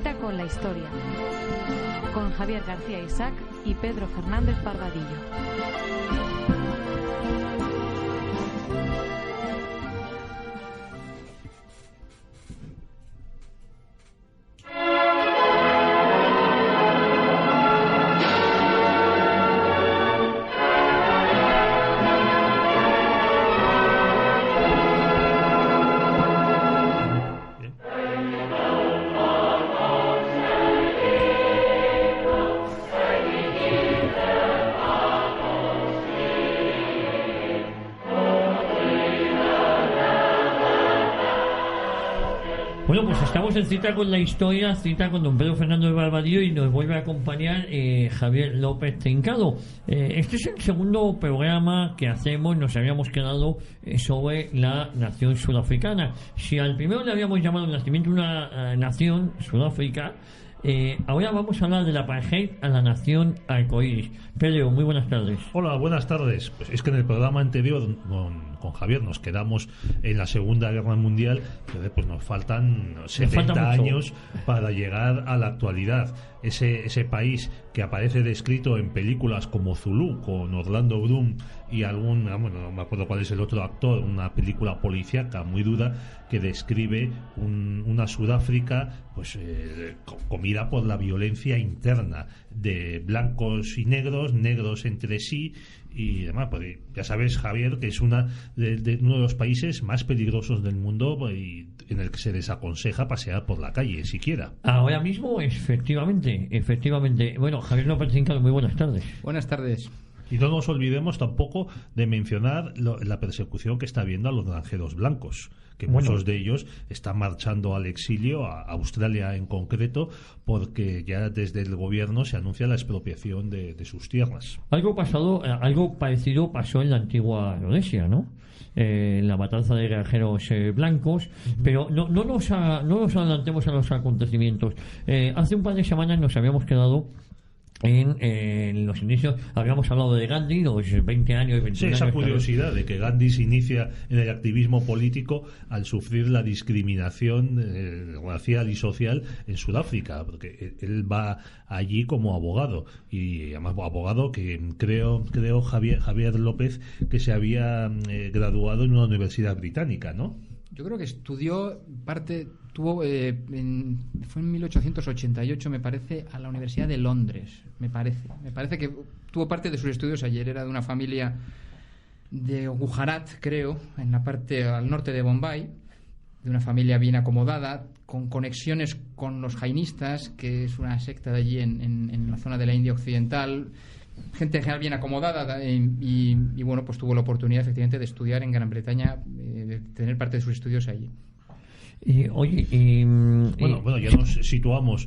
Cita con la historia, con Javier García Isaac y Pedro Fernández Barbadillo. Bueno, pues estamos en Cita con la historia, cita con don Pedro Fernández Barbadillo, y nos vuelve a acompañar Javier López Trincado. Este es el segundo programa que hacemos. Nos habíamos quedado sobre la nación sudafricana. Si al primero le habíamos llamado el nacimiento de una nación, Sudáfrica, ahora vamos a hablar de la apartheid a la nación arcoíris. Pedro, muy buenas tardes. Hola, buenas tardes. Pues es que en el programa anterior con Javier nos quedamos en la Segunda Guerra Mundial, pero pues nos faltan 70 años para llegar a la actualidad. Ese país que aparece descrito en películas como Zulu, con Orlando Bloom y no me acuerdo cuál es el otro actor, una película policíaca muy dura que describe una Sudáfrica pues comida por la violencia interna de blancos y negros entre sí y demás. Pues ya sabes, Javier, que es uno de los países más peligrosos del mundo y en el que se desaconseja pasear por la calle siquiera. Ahora mismo, efectivamente. Bueno, Javier López Trincado, muy buenas tardes. Buenas tardes. Y no nos olvidemos tampoco de mencionar la persecución que está habiendo a los granjeros blancos, que muchos de ellos están marchando al exilio, a Australia en concreto, porque ya desde el gobierno se anuncia la expropiación de sus tierras. Algo parecido pasó en la antigua Rhodesia, ¿no? La matanza de granjeros blancos, pero no nos adelantemos a los acontecimientos. Hace un par de semanas nos habíamos quedado en los inicios, habíamos hablado de Gandhi, los 20 años, 21 sí, años. Esa curiosidad de que Gandhi se inicia en el activismo político al sufrir la discriminación racial y social en Sudáfrica, porque él va allí como abogado, y además abogado que creo Javier López, que se había graduado en una universidad británica, ¿no? Yo creo que estudió fue en 1888, me parece, a la Universidad de Londres, me parece que tuvo parte de sus estudios ayer. Era de una familia de Gujarat, creo, en la parte al norte de Bombay, de una familia bien acomodada, con conexiones con los jainistas, que es una secta de allí en la zona de la India Occidental. Gente en general bien acomodada y bueno, pues tuvo la oportunidad efectivamente de estudiar en Gran Bretaña, de tener parte de sus estudios allí. Bueno, ya nos situamos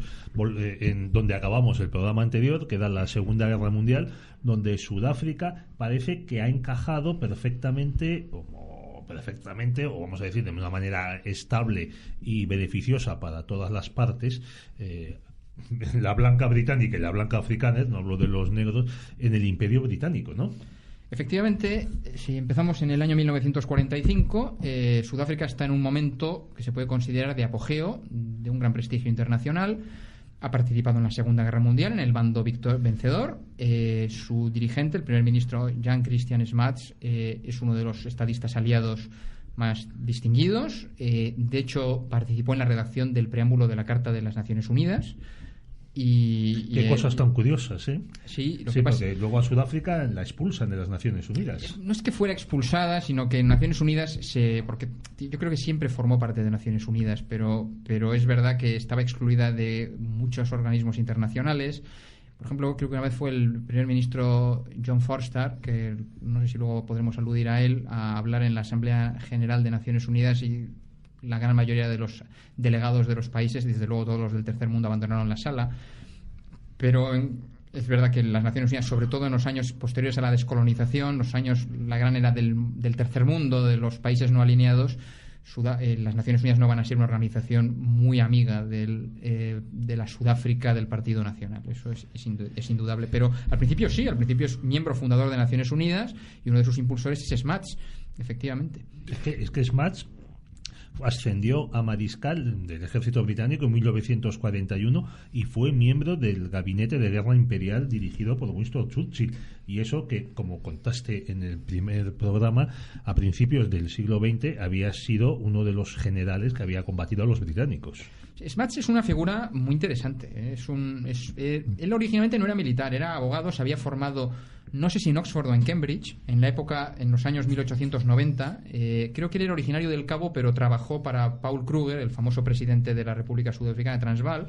en donde acabamos el programa anterior, que era la Segunda Guerra Mundial, donde Sudáfrica parece que ha encajado perfectamente, o vamos a decir de una manera estable y beneficiosa para todas las partes, la blanca británica y la blanca africana, no hablo de los negros, en el Imperio Británico, ¿no? Efectivamente, si empezamos en el año 1945, Sudáfrica está en un momento que se puede considerar de apogeo, de un gran prestigio internacional. Ha participado en la Segunda Guerra Mundial en el bando vencedor. Su dirigente, el primer ministro Jan Christian Smuts, es uno de los estadistas aliados más distinguidos. De hecho, participó en la redacción del preámbulo de la Carta de las Naciones Unidas. Qué cosas tan curiosas, ¿eh? Sí, porque luego a Sudáfrica la expulsan de las Naciones Unidas. No es que fuera expulsada, sino que en Naciones Unidas porque yo creo que siempre formó parte de Naciones Unidas, pero es verdad que estaba excluida de muchos organismos internacionales. Por ejemplo, creo que una vez fue el primer ministro John Forster, que no sé si luego podremos aludir a él, a hablar en la Asamblea General de Naciones Unidas, y la gran mayoría de los delegados de los países, desde luego todos los del tercer mundo, abandonaron la sala. Pero es verdad que las Naciones Unidas, sobre todo en los años posteriores a la descolonización, la gran era del tercer mundo, de los países no alineados, las Naciones Unidas no van a ser una organización muy amiga de la Sudáfrica del Partido Nacional. Eso es indudable. Pero al principio es miembro fundador de Naciones Unidas, y uno de sus impulsores es Smuts, efectivamente. Es que Smuts ascendió a mariscal del ejército británico en 1941 y fue miembro del gabinete de guerra imperial dirigido por Winston Churchill. Y eso que, como contaste en el primer programa, a principios del siglo XX había sido uno de los generales que había combatido a los británicos. Smuts es una figura muy interesante. Él originalmente no era militar, era abogado, se había formado, no sé si en Oxford o en Cambridge, en los años 1890. Creo que él era originario del Cabo, pero trabajó para Paul Kruger, el famoso presidente de la República Sudafricana de Transvaal.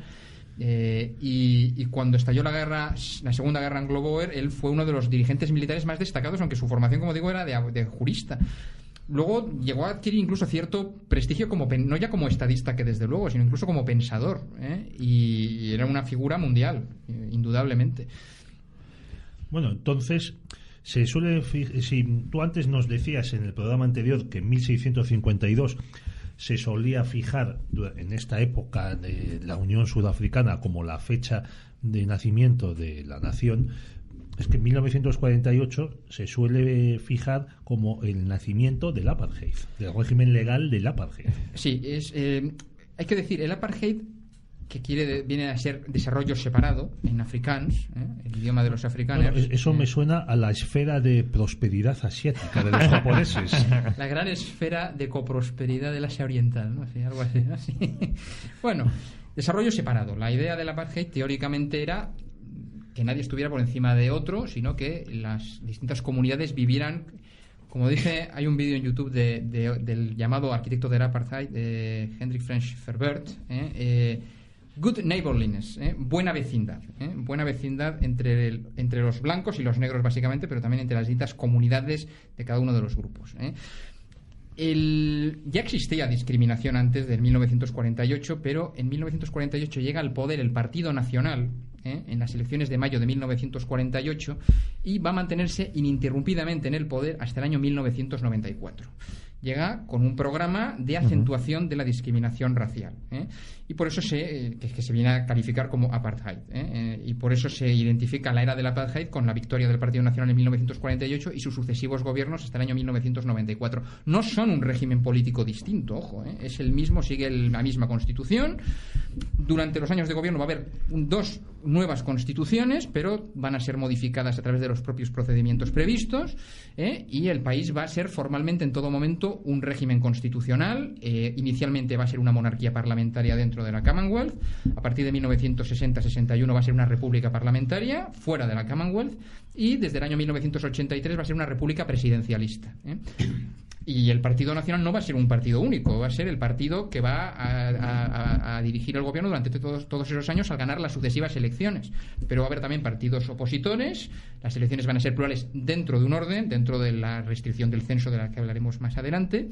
Y cuando estalló la Segunda Guerra Anglo-Boer, él fue uno de los dirigentes militares más destacados, aunque su formación, como digo, era de jurista. Luego llegó a adquirir incluso cierto prestigio no ya como estadista, que desde luego, sino incluso como pensador, y era una figura mundial, indudablemente. Bueno, entonces se suele, si tú antes nos decías en el programa anterior que en 1652 se solía fijar en esta época de la Unión Sudafricana como la fecha de nacimiento de la nación, es que en 1948 se suele fijar como el nacimiento del apartheid, del régimen legal del apartheid. Sí, hay que decir, el apartheid, que viene a ser desarrollo separado en afrikaans, el idioma de los africanos. Bueno, eso me suena a la esfera de prosperidad asiática de los japoneses. La gran esfera de coprosperidad del Asia Oriental, ¿no? Sí, algo así, ¿no? Sí. Bueno, desarrollo separado. La idea del apartheid teóricamente era que nadie estuviera por encima de otro, sino que las distintas comunidades vivieran. Como dije, hay un vídeo en YouTube del llamado arquitecto del apartheid, Hendrik French Verwoerd, Good Neighborliness, buena vecindad, buena vecindad entre los blancos y los negros básicamente, pero también entre las distintas comunidades de cada uno de los grupos. Ya existía discriminación antes del 1948, pero en 1948 llega al poder el Partido Nacional en las elecciones de mayo de 1948 y va a mantenerse ininterrumpidamente en el poder hasta el año 1994. Llega con un programa de acentuación de la discriminación racial, y por eso que se viene a calificar como apartheid, y por eso se identifica la era del apartheid con la victoria del Partido Nacional en 1948 y sus sucesivos gobiernos hasta el año 1994. No son un régimen político distinto, ojo, es el mismo, sigue la misma constitución. Durante los años de gobierno va a haber dos nuevas constituciones, pero van a ser modificadas a través de los propios procedimientos previstos, y el país va a ser formalmente en todo momento un régimen constitucional. Inicialmente va a ser una monarquía parlamentaria dentro de la Commonwealth. A partir de 1960-61 va a ser una república parlamentaria fuera de la Commonwealth, y desde el año 1983 va a ser una república presidencialista. Y el Partido Nacional no va a ser un partido único, va a ser el partido que va a dirigir el gobierno durante todos esos años al ganar las sucesivas elecciones. Pero va a haber también partidos opositores, las elecciones van a ser plurales dentro de un orden, dentro de la restricción del censo de la que hablaremos más adelante,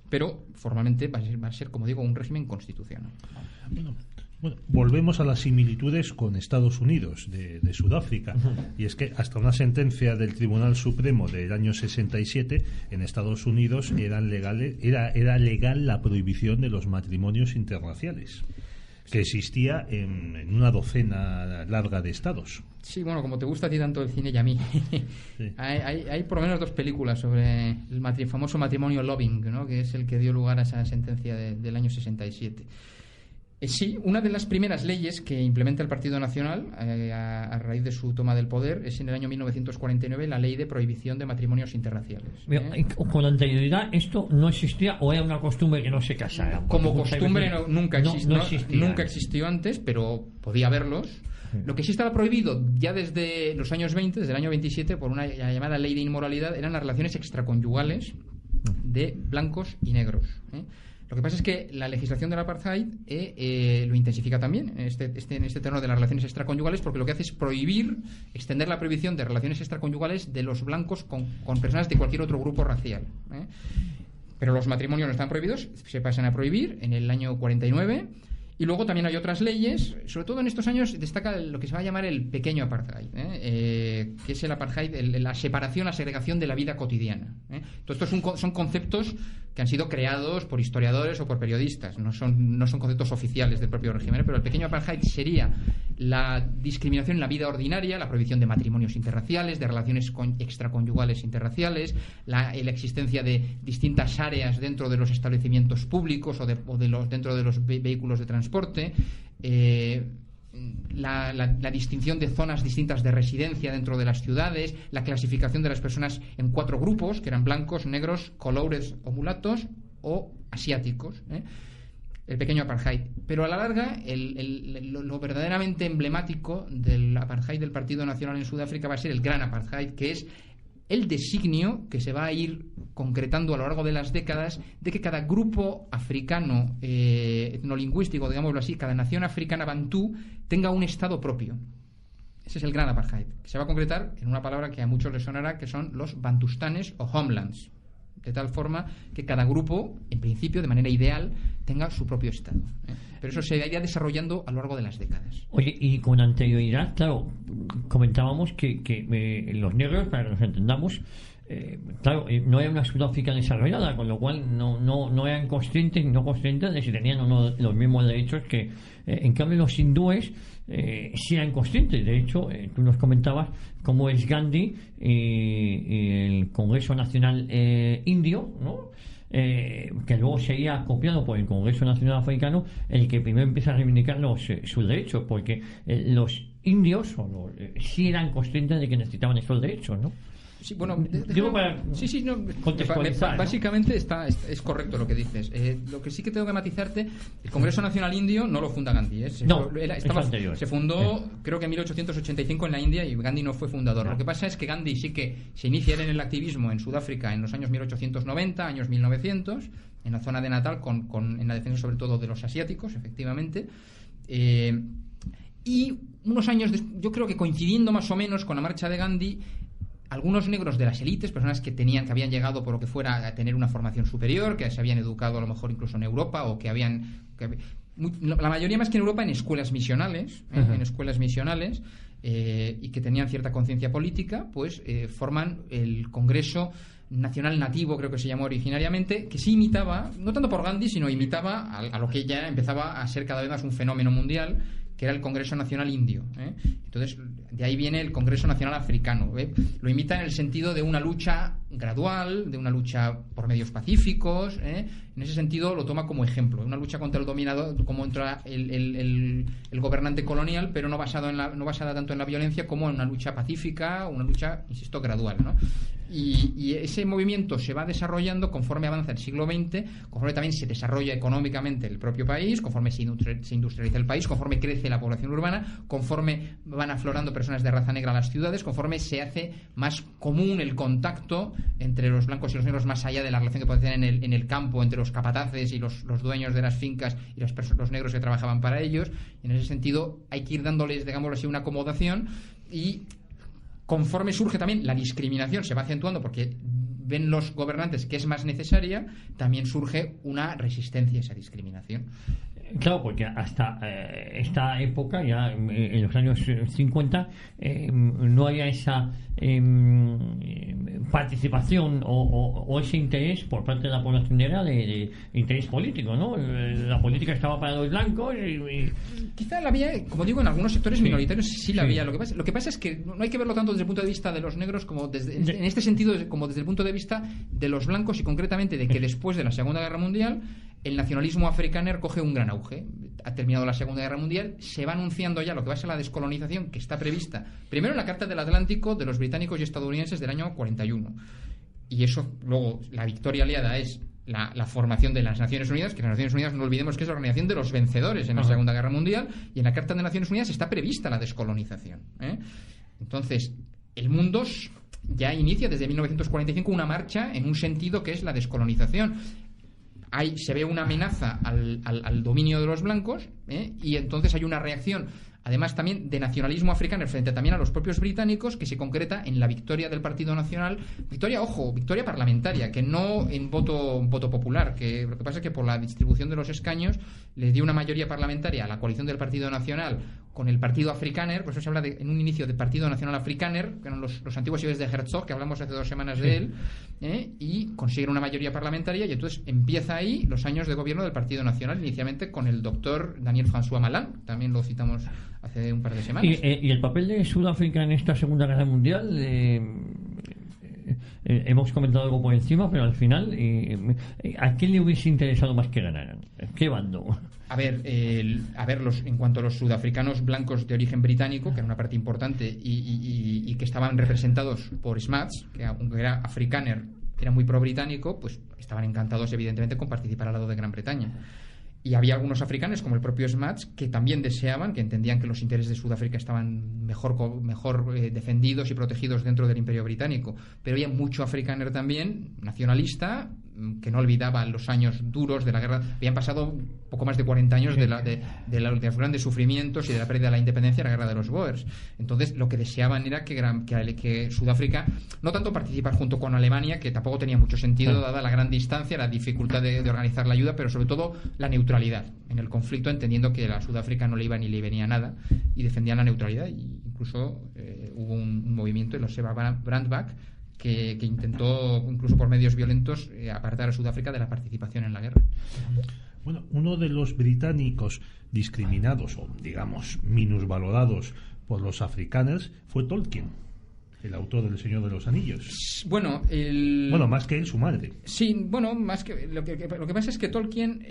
pero formalmente va a ser, como digo, un régimen constitucional. Bueno, volvemos a las similitudes con Estados Unidos de Sudáfrica, y es que hasta una sentencia del Tribunal Supremo del año 67 en Estados Unidos era legal la prohibición de los matrimonios interraciales, que existía en una docena larga de estados. Sí, bueno, como te gusta a ti tanto el cine y a mí, sí. hay por lo menos dos películas sobre el famoso matrimonio Loving, ¿no?, que es el que dio lugar a esa sentencia del año 67. Sí, una de las primeras leyes que implementa el Partido Nacional a raíz de su toma del poder es en el año 1949 la ley de prohibición de matrimonios interraciales. Con anterioridad, ¿esto no existía o era una costumbre que no se casaran? Como costumbre nunca existió antes, pero podía haberlos. Sí. Lo que sí estaba prohibido ya desde los años 20, desde el año 27, por una llamada ley de inmoralidad, eran las relaciones extraconyugales de blancos y negros. Lo que pasa es que la legislación del apartheid lo intensifica también en este tenor de las relaciones extraconyugales, porque lo que hace es extender la prohibición de relaciones extraconyugales de los blancos con personas de cualquier otro grupo racial. Pero los matrimonios no están prohibidos, se pasan a prohibir en el año 49. Y luego también hay otras leyes, sobre todo en estos años destaca lo que se va a llamar el pequeño apartheid, que es el apartheid, la separación, la segregación de la vida cotidiana. Todo esto son conceptos que han sido creados por historiadores o por periodistas, no son conceptos oficiales del propio régimen, pero el pequeño apartheid sería la discriminación en la vida ordinaria, la prohibición de matrimonios interraciales, de relaciones extraconyugales interraciales, la existencia de distintas áreas dentro de los establecimientos públicos o dentro de los vehículos de transporte, la distinción de zonas distintas de residencia dentro de las ciudades, la clasificación de las personas en 4 grupos, que eran blancos, negros, colores o mulatos, o asiáticos, el pequeño apartheid. Pero a la larga, lo verdaderamente emblemático del apartheid del Partido Nacional en Sudáfrica va a ser el gran apartheid, que es el designio que se va a ir concretando a lo largo de las décadas de que cada grupo africano etnolingüístico, digámoslo así, cada nación africana bantú tenga un estado propio. Ese es el gran apartheid, que se va a concretar en una palabra que a muchos les sonará, que son los bantustanes o homelands, de tal forma que cada grupo, en principio, de manera ideal, tenga su propio estado. Pero eso se irá desarrollando a lo largo de las décadas. Oye, y con anterioridad, claro, comentábamos que los negros, para que nos entendamos, claro, no era una Sudáfrica desarrollada, con lo cual no eran conscientes de si tenían o no los mismos derechos que, en cambio, los hindúes sí eran conscientes. De hecho, tú nos comentabas cómo es Gandhi y el Congreso Nacional Indio, ¿no? Que luego sería copiado por el Congreso Nacional Africano, el que primero empieza a reivindicar sus derechos, porque los indios sí eran conscientes de que necesitaban esos derechos, ¿no? Sí, bueno, contextualizar, básicamente es correcto lo que dices. Lo que sí que tengo que matizarte, el Congreso Nacional Indio no lo funda Gandhi. Se fundó, creo que en 1885 en la India, y Gandhi no fue fundador. Lo que pasa es que Gandhi sí que se inicia en el activismo en Sudáfrica en los años 1890, años 1900, en la zona de Natal, en la defensa sobre todo de los asiáticos, efectivamente. Y unos años, yo creo que coincidiendo más o menos con la marcha de Gandhi, algunos negros de las élites, personas que habían llegado por lo que fuera a tener una formación superior, que se habían educado a lo mejor incluso en Europa, o la mayoría más que en Europa en escuelas misionales, y que tenían cierta conciencia política, pues forman el Congreso Nacional Nativo, creo que se llamó originariamente, que sí imitaba, no tanto por Gandhi, sino imitaba a lo que ya empezaba a ser cada vez más un fenómeno mundial, que era el Congreso Nacional Indio. Entonces, de ahí viene el Congreso Nacional Africano. Lo imita en el sentido de una lucha gradual, de una lucha por medios pacíficos. En ese sentido lo toma como ejemplo, una lucha contra el dominador, como contra el gobernante colonial, pero no basada tanto en la violencia como en una lucha pacífica, una lucha, insisto, gradual, ¿no? Y ese movimiento se va desarrollando conforme avanza el siglo XX, conforme también se desarrolla económicamente el propio país, conforme se industrializa el país, conforme crece la población urbana, conforme van aflorando personas de raza negra a las ciudades, conforme se hace más común el contacto entre los blancos y los negros, más allá de la relación que puede tener en el campo entre los capataces y los dueños de las fincas y los negros que trabajaban para ellos. En ese sentido hay que ir dándoles, digámoslo así, una acomodación, y conforme surge también la discriminación, se va acentuando porque ven los gobernantes que es más necesaria, también surge una resistencia a esa discriminación. Claro, porque hasta esta época, ya en los años 50, no había esa participación o ese interés por parte de la población negra de interés político, ¿no? La política estaba para los blancos y quizá la había, como digo, en algunos sectores minoritarios sí la había. Lo que pasa es que no hay que verlo tanto desde el punto de vista de los negros como en este sentido, como desde el punto de vista de los blancos, y concretamente de que después de la Segunda Guerra Mundial el nacionalismo africano coge un gran auge. Ha terminado la Segunda Guerra Mundial, se va anunciando ya lo que va a ser la descolonización, que está prevista primero en la Carta del Atlántico de los británicos y estadounidenses del año 41. Y eso, luego, la victoria aliada es la formación de las Naciones Unidas, que las Naciones Unidas, no olvidemos que es la organización de los vencedores en la Segunda Guerra Mundial, y en la Carta de Naciones Unidas está prevista la descolonización. Entonces, el mundo ya inicia desde 1945 una marcha en un sentido que es la descolonización. Se ve una amenaza al dominio de los blancos, y entonces hay una reacción, además también de nacionalismo africano frente también a los propios británicos, que se concreta en la victoria del Partido Nacional, victoria parlamentaria, que no en voto popular, que lo que pasa es que por la distribución de los escaños les dio una mayoría parlamentaria a la coalición del Partido Nacional con el Partido Afrikaner, por eso se habla en un inicio de Partido Nacional Afrikaner, que eran los antiguos ideales de Herzog, que hablamos hace 2 semanas de él, y consiguen una mayoría parlamentaria, y entonces empieza ahí los años de gobierno del Partido Nacional, inicialmente con el doctor Daniel François Malan, también lo citamos hace un par de semanas. ¿Y el papel de Sudáfrica en esta Segunda Guerra Mundial? Hemos comentado algo por encima, pero al final, ¿a quién le hubiese interesado más que ganaran? ¿Qué bando? A ver, en cuanto a los sudafricanos blancos de origen británico, que era una parte importante y que estaban representados por Smuts, que aunque era afrikaner, era muy pro-británico, pues estaban encantados, evidentemente, con participar al lado de Gran Bretaña. Y había algunos africanos, como el propio Smuts, que también deseaban, que entendían que los intereses de Sudáfrica estaban mejor defendidos y protegidos dentro del Imperio Británico. Pero había mucho afrikaner también, nacionalista, que no olvidaba los años duros de la guerra. Habían pasado poco más de 40 años de los grandes sufrimientos y de la pérdida de la independencia de la guerra de los Boers. Entonces, lo que deseaban era que Sudáfrica, no tanto participar junto con Alemania, que tampoco tenía mucho sentido, dada la gran distancia, la dificultad de organizar la ayuda, pero sobre todo la neutralidad en el conflicto, entendiendo que a Sudáfrica no le iba ni le venía nada, y defendían la neutralidad. Y incluso hubo un movimiento en los Seba Brandbach que intentó, incluso por medios violentos, apartar a Sudáfrica de la participación en la guerra. Bueno, uno de los británicos discriminados o, digamos, minusvalorados por los afrikaners fue Tolkien, el autor del Señor de los Anillos. Bueno, más que él, su madre. Sí, bueno, más que lo que pasa es que Tolkien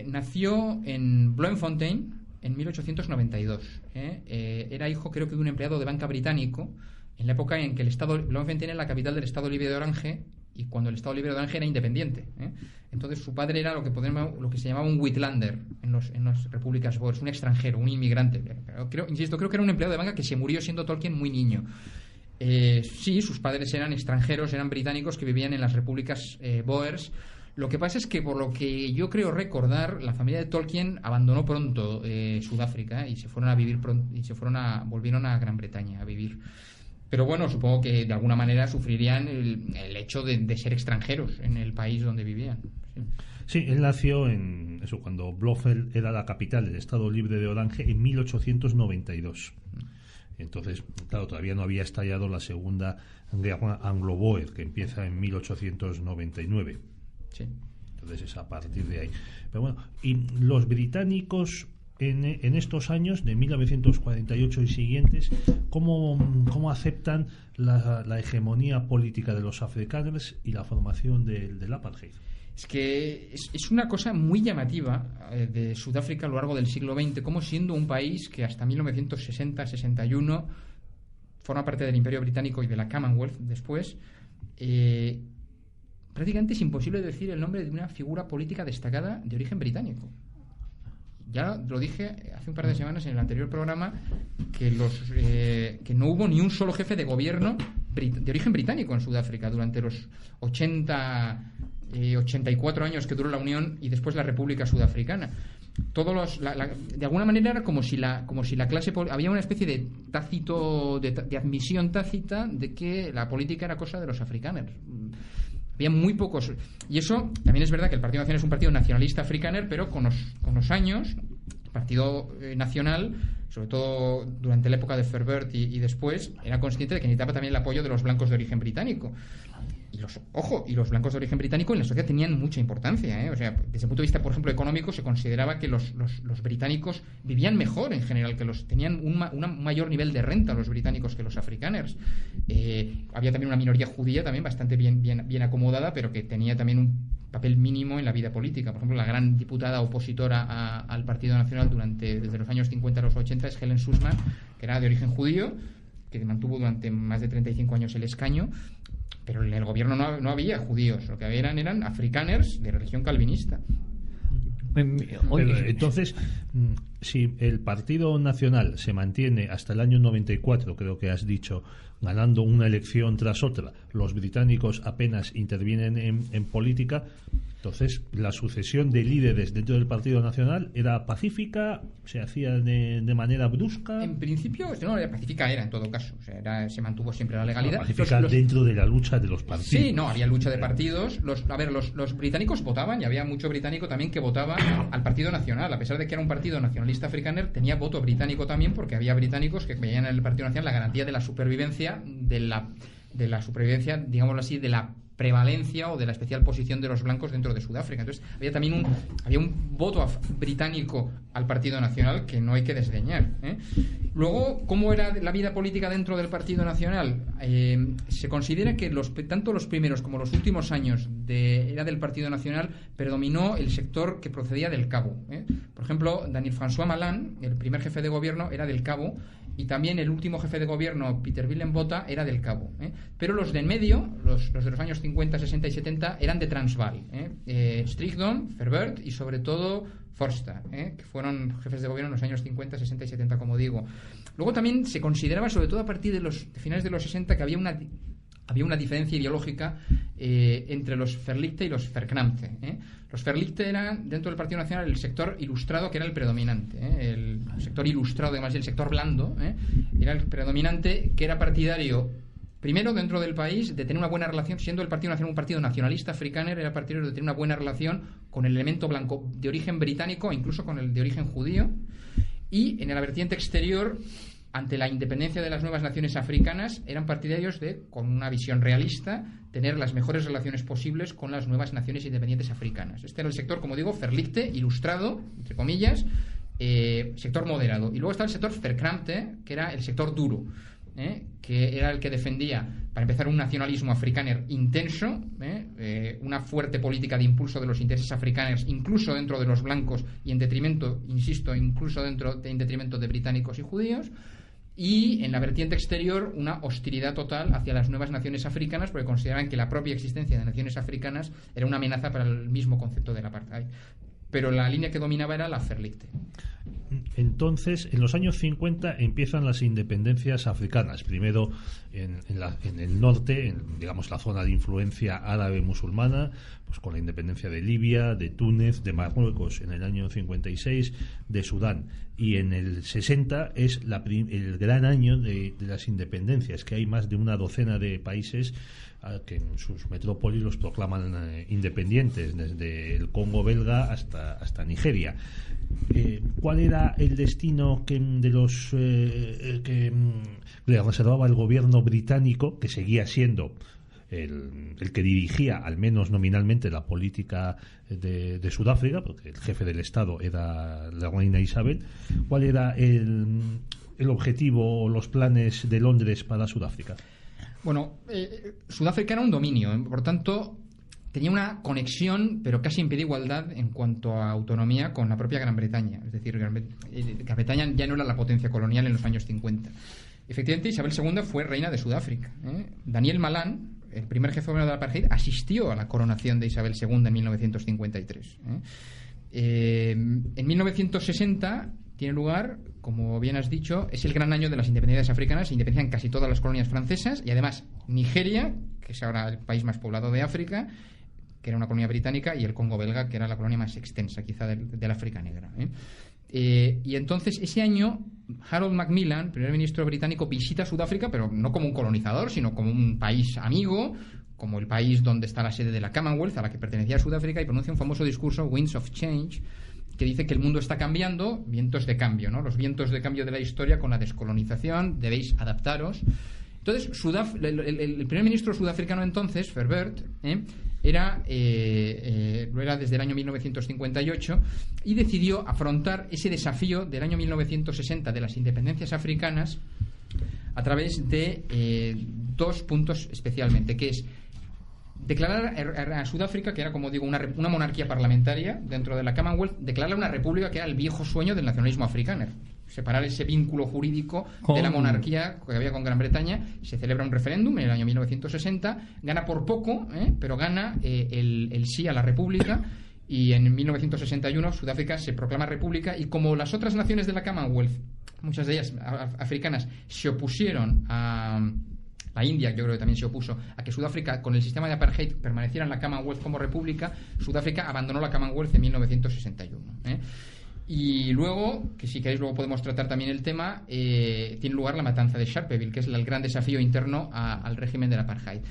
nació en Bloemfontein en 1892. Era hijo, creo que, de un empleado de banca británico, en la época en que el Estado Bloemfontein era la capital del Estado Libre de Orange, y cuando el Estado Libre de Orange era independiente. Entonces su padre era lo que se llamaba un Uitlander en las repúblicas Boers, un extranjero, un inmigrante. Creo que era un empleado de banca que se murió siendo Tolkien muy niño. Sí, sus padres eran extranjeros, eran británicos que vivían en las repúblicas Boers. Lo que pasa es que, por lo que yo creo recordar, la familia de Tolkien abandonó pronto Sudáfrica y se fueron a vivir volvieron a Gran Bretaña a vivir. Pero bueno, supongo que de alguna manera sufrirían el hecho de ser extranjeros en el país donde vivían. Sí, él nació cuando Blofeld era la capital del Estado Libre de Orange en 1892. Entonces, claro, todavía no había estallado la Segunda Guerra Anglo-Boer, que empieza en 1899. Sí. Entonces es a partir de ahí. Pero bueno, y los británicos en estos años de 1948 y siguientes, ¿cómo aceptan la hegemonía política de los afrikaners y la formación del apartheid? Es que es una cosa muy llamativa de Sudáfrica a lo largo del siglo XX, como siendo un país que hasta 1960-61 forma parte del Imperio Británico y de la Commonwealth después, prácticamente es imposible decir el nombre de una figura política destacada de origen británico. Ya lo dije hace un par de semanas en el anterior programa, que no hubo ni un solo jefe de gobierno de origen británico en Sudáfrica durante los 84 años que duró la Unión y después la República Sudafricana. De alguna manera era como si la clase había una especie de de admisión tácita de que la política era cosa de los afrikaners. Había muy pocos. Y eso también es verdad, que el Partido Nacional es un partido nacionalista afrikaner, pero con los años el Partido Nacional, sobre todo durante la época de Verwoerd y después, era consciente de que necesitaba también el apoyo de los blancos de origen británico. Y los blancos de origen británico en la sociedad tenían mucha importancia, O sea, desde el punto de vista, por ejemplo, económico, se consideraba que los británicos vivían mejor en general, que tenían un mayor nivel de renta los británicos que los afrikaners. Había también una minoría judía también bastante bien acomodada, pero que tenía también un papel mínimo en la vida política. Por ejemplo, la gran diputada opositora al Partido Nacional desde los años 50 a los 80 es Helen Suzman, que era de origen judío, que mantuvo durante más de 35 años el escaño. Pero en el gobierno no había judíos, lo que había eran afrikaners de religión calvinista. Pero, entonces, si el Partido Nacional se mantiene hasta el año 94, creo que has dicho, ganando una elección tras otra, los británicos apenas intervienen en política, Entonces, la sucesión de líderes dentro del Partido Nacional era pacífica, se hacía de manera brusca. En principio, no, era pacífica en todo caso. O sea, se mantuvo siempre la legalidad. Pacífica dentro de la lucha de los partidos. Sí, no, había lucha de partidos. Los británicos votaban, y había mucho británico también que votaba al Partido Nacional. A pesar de que era un partido nacionalista africano, tenía voto británico también, porque había británicos que veían en el Partido Nacional la garantía de la supervivencia, de la supervivencia, digámoslo así, de la prevalencia o de la especial posición de los blancos dentro de Sudáfrica. Entonces había también un voto británico al Partido Nacional que no hay que desdeñar, ¿eh? Luego, ¿cómo era la vida política dentro del Partido Nacional? Se considera que tanto los primeros como los últimos años era del Partido Nacional predominó el sector que procedía del Cabo, ¿eh? Por ejemplo, Daniel François Malan, el primer jefe de gobierno, era del Cabo, y también el último jefe de gobierno, Peter Willem Botha, era del Cabo, ¿eh? Pero los de en medio, los de los años 50, 60 y 70, eran de Transvaal, ¿eh? Strijdom, Verwoerd y sobre todo Vorster, ¿eh? Que fueron jefes de gobierno en los años 50, 60 y 70, como digo. Luego también se consideraba, sobre todo a partir de finales de los 60, que había una diferencia ideológica entre los Verlichte y los Verknamte, ¿eh? Los Verlichte eran, dentro del Partido Nacional, el sector ilustrado, que era el predominante, ¿eh? El sector ilustrado, además del sector blando, ¿eh? Era el predominante, que era partidario, primero, dentro del país, de tener una buena relación, siendo el Partido Nacional un partido nacionalista africano, era partidario de tener una buena relación con el elemento blanco de origen británico, incluso con el de origen judío, y en la vertiente exterior, ante la independencia de las nuevas naciones africanas, eran partidarios de, con una visión realista, tener las mejores relaciones posibles con las nuevas naciones independientes africanas. Este era el sector, como digo, Verlichte, ilustrado, entre comillas, sector moderado. Y luego está el sector Verknamte, que era el sector duro, que era el que defendía, para empezar, un nacionalismo africano intenso, una fuerte política de impulso de los intereses africanos, incluso dentro de los blancos, y en detrimento, insisto, incluso en detrimento de británicos y judíos. Y en la vertiente exterior, una hostilidad total hacia las nuevas naciones africanas, porque consideraban que la propia existencia de naciones africanas era una amenaza para el mismo concepto del apartheid. Pero la línea que dominaba era la Verlichte. Entonces, en los años 50 empiezan las independencias africanas. Primero en el norte, digamos la zona de influencia árabe-musulmana, pues con la independencia de Libia, de Túnez, de Marruecos en el año 56, de Sudán. Y en el 60 es el gran año de las independencias, que hay más de una docena de países que en sus metrópolis los proclaman independientes, desde el Congo belga hasta Nigeria. ¿Cuál era el destino que le reservaba el gobierno británico, que seguía siendo el que dirigía, al menos nominalmente, la política de Sudáfrica, porque el jefe del Estado era la reina Isabel? ¿Cuál era el objetivo o los planes de Londres para Sudáfrica? Bueno, Sudáfrica era un dominio, por tanto tenía una conexión, pero casi en pie de igualdad en cuanto a autonomía, con la propia Gran Bretaña. Es decir, Gran Bretaña ya no era la potencia colonial en los años 50. Efectivamente, Isabel II fue reina de Sudáfrica, ¿eh? Daniel Malan, el primer jefe de gobierno de la apartheid, asistió a la coronación de Isabel II en 1953, ¿eh? En 1960 tiene lugar, como bien has dicho, es el gran año de las independencias africanas. Se independizan casi todas las colonias francesas, y además Nigeria, que es ahora el país más poblado de África, que era una colonia británica, y el Congo belga, que era la colonia más extensa quizá del África negra, ¿eh? Y entonces ese año Harold Macmillan, primer ministro británico, visita Sudáfrica, pero no como un colonizador, sino como un país amigo, como el país donde está la sede de la Commonwealth, a la que pertenecía Sudáfrica, y pronuncia un famoso discurso, Winds of Change, que dice que el mundo está cambiando, vientos de cambio, ¿no? Los vientos de cambio de la historia con la descolonización, debéis adaptaros. Entonces, el primer ministro sudafricano entonces, Verwoerd, lo era desde el año 1958, y decidió afrontar ese desafío del año 1960 de las independencias africanas a través de dos puntos especialmente, que es declarar a Sudáfrica, que era, como digo, una monarquía parlamentaria dentro de la Commonwealth, declarar una república, que era el viejo sueño del nacionalismo africano. Separar ese vínculo jurídico de la monarquía que había con Gran Bretaña. Se celebra un referéndum en el año 1960, gana por poco, pero gana el sí a la república, y en 1961 Sudáfrica se proclama república, y como las otras naciones de la Commonwealth, muchas de ellas africanas, se opusieron a la India yo creo que también se opuso a que Sudáfrica, con el sistema de apartheid, permaneciera en la Commonwealth como república. Sudáfrica abandonó la Commonwealth en 1961. Y luego, que si queréis luego podemos tratar también el tema, tiene lugar la matanza de Sharpeville, que es el gran desafío interno al régimen del apartheid.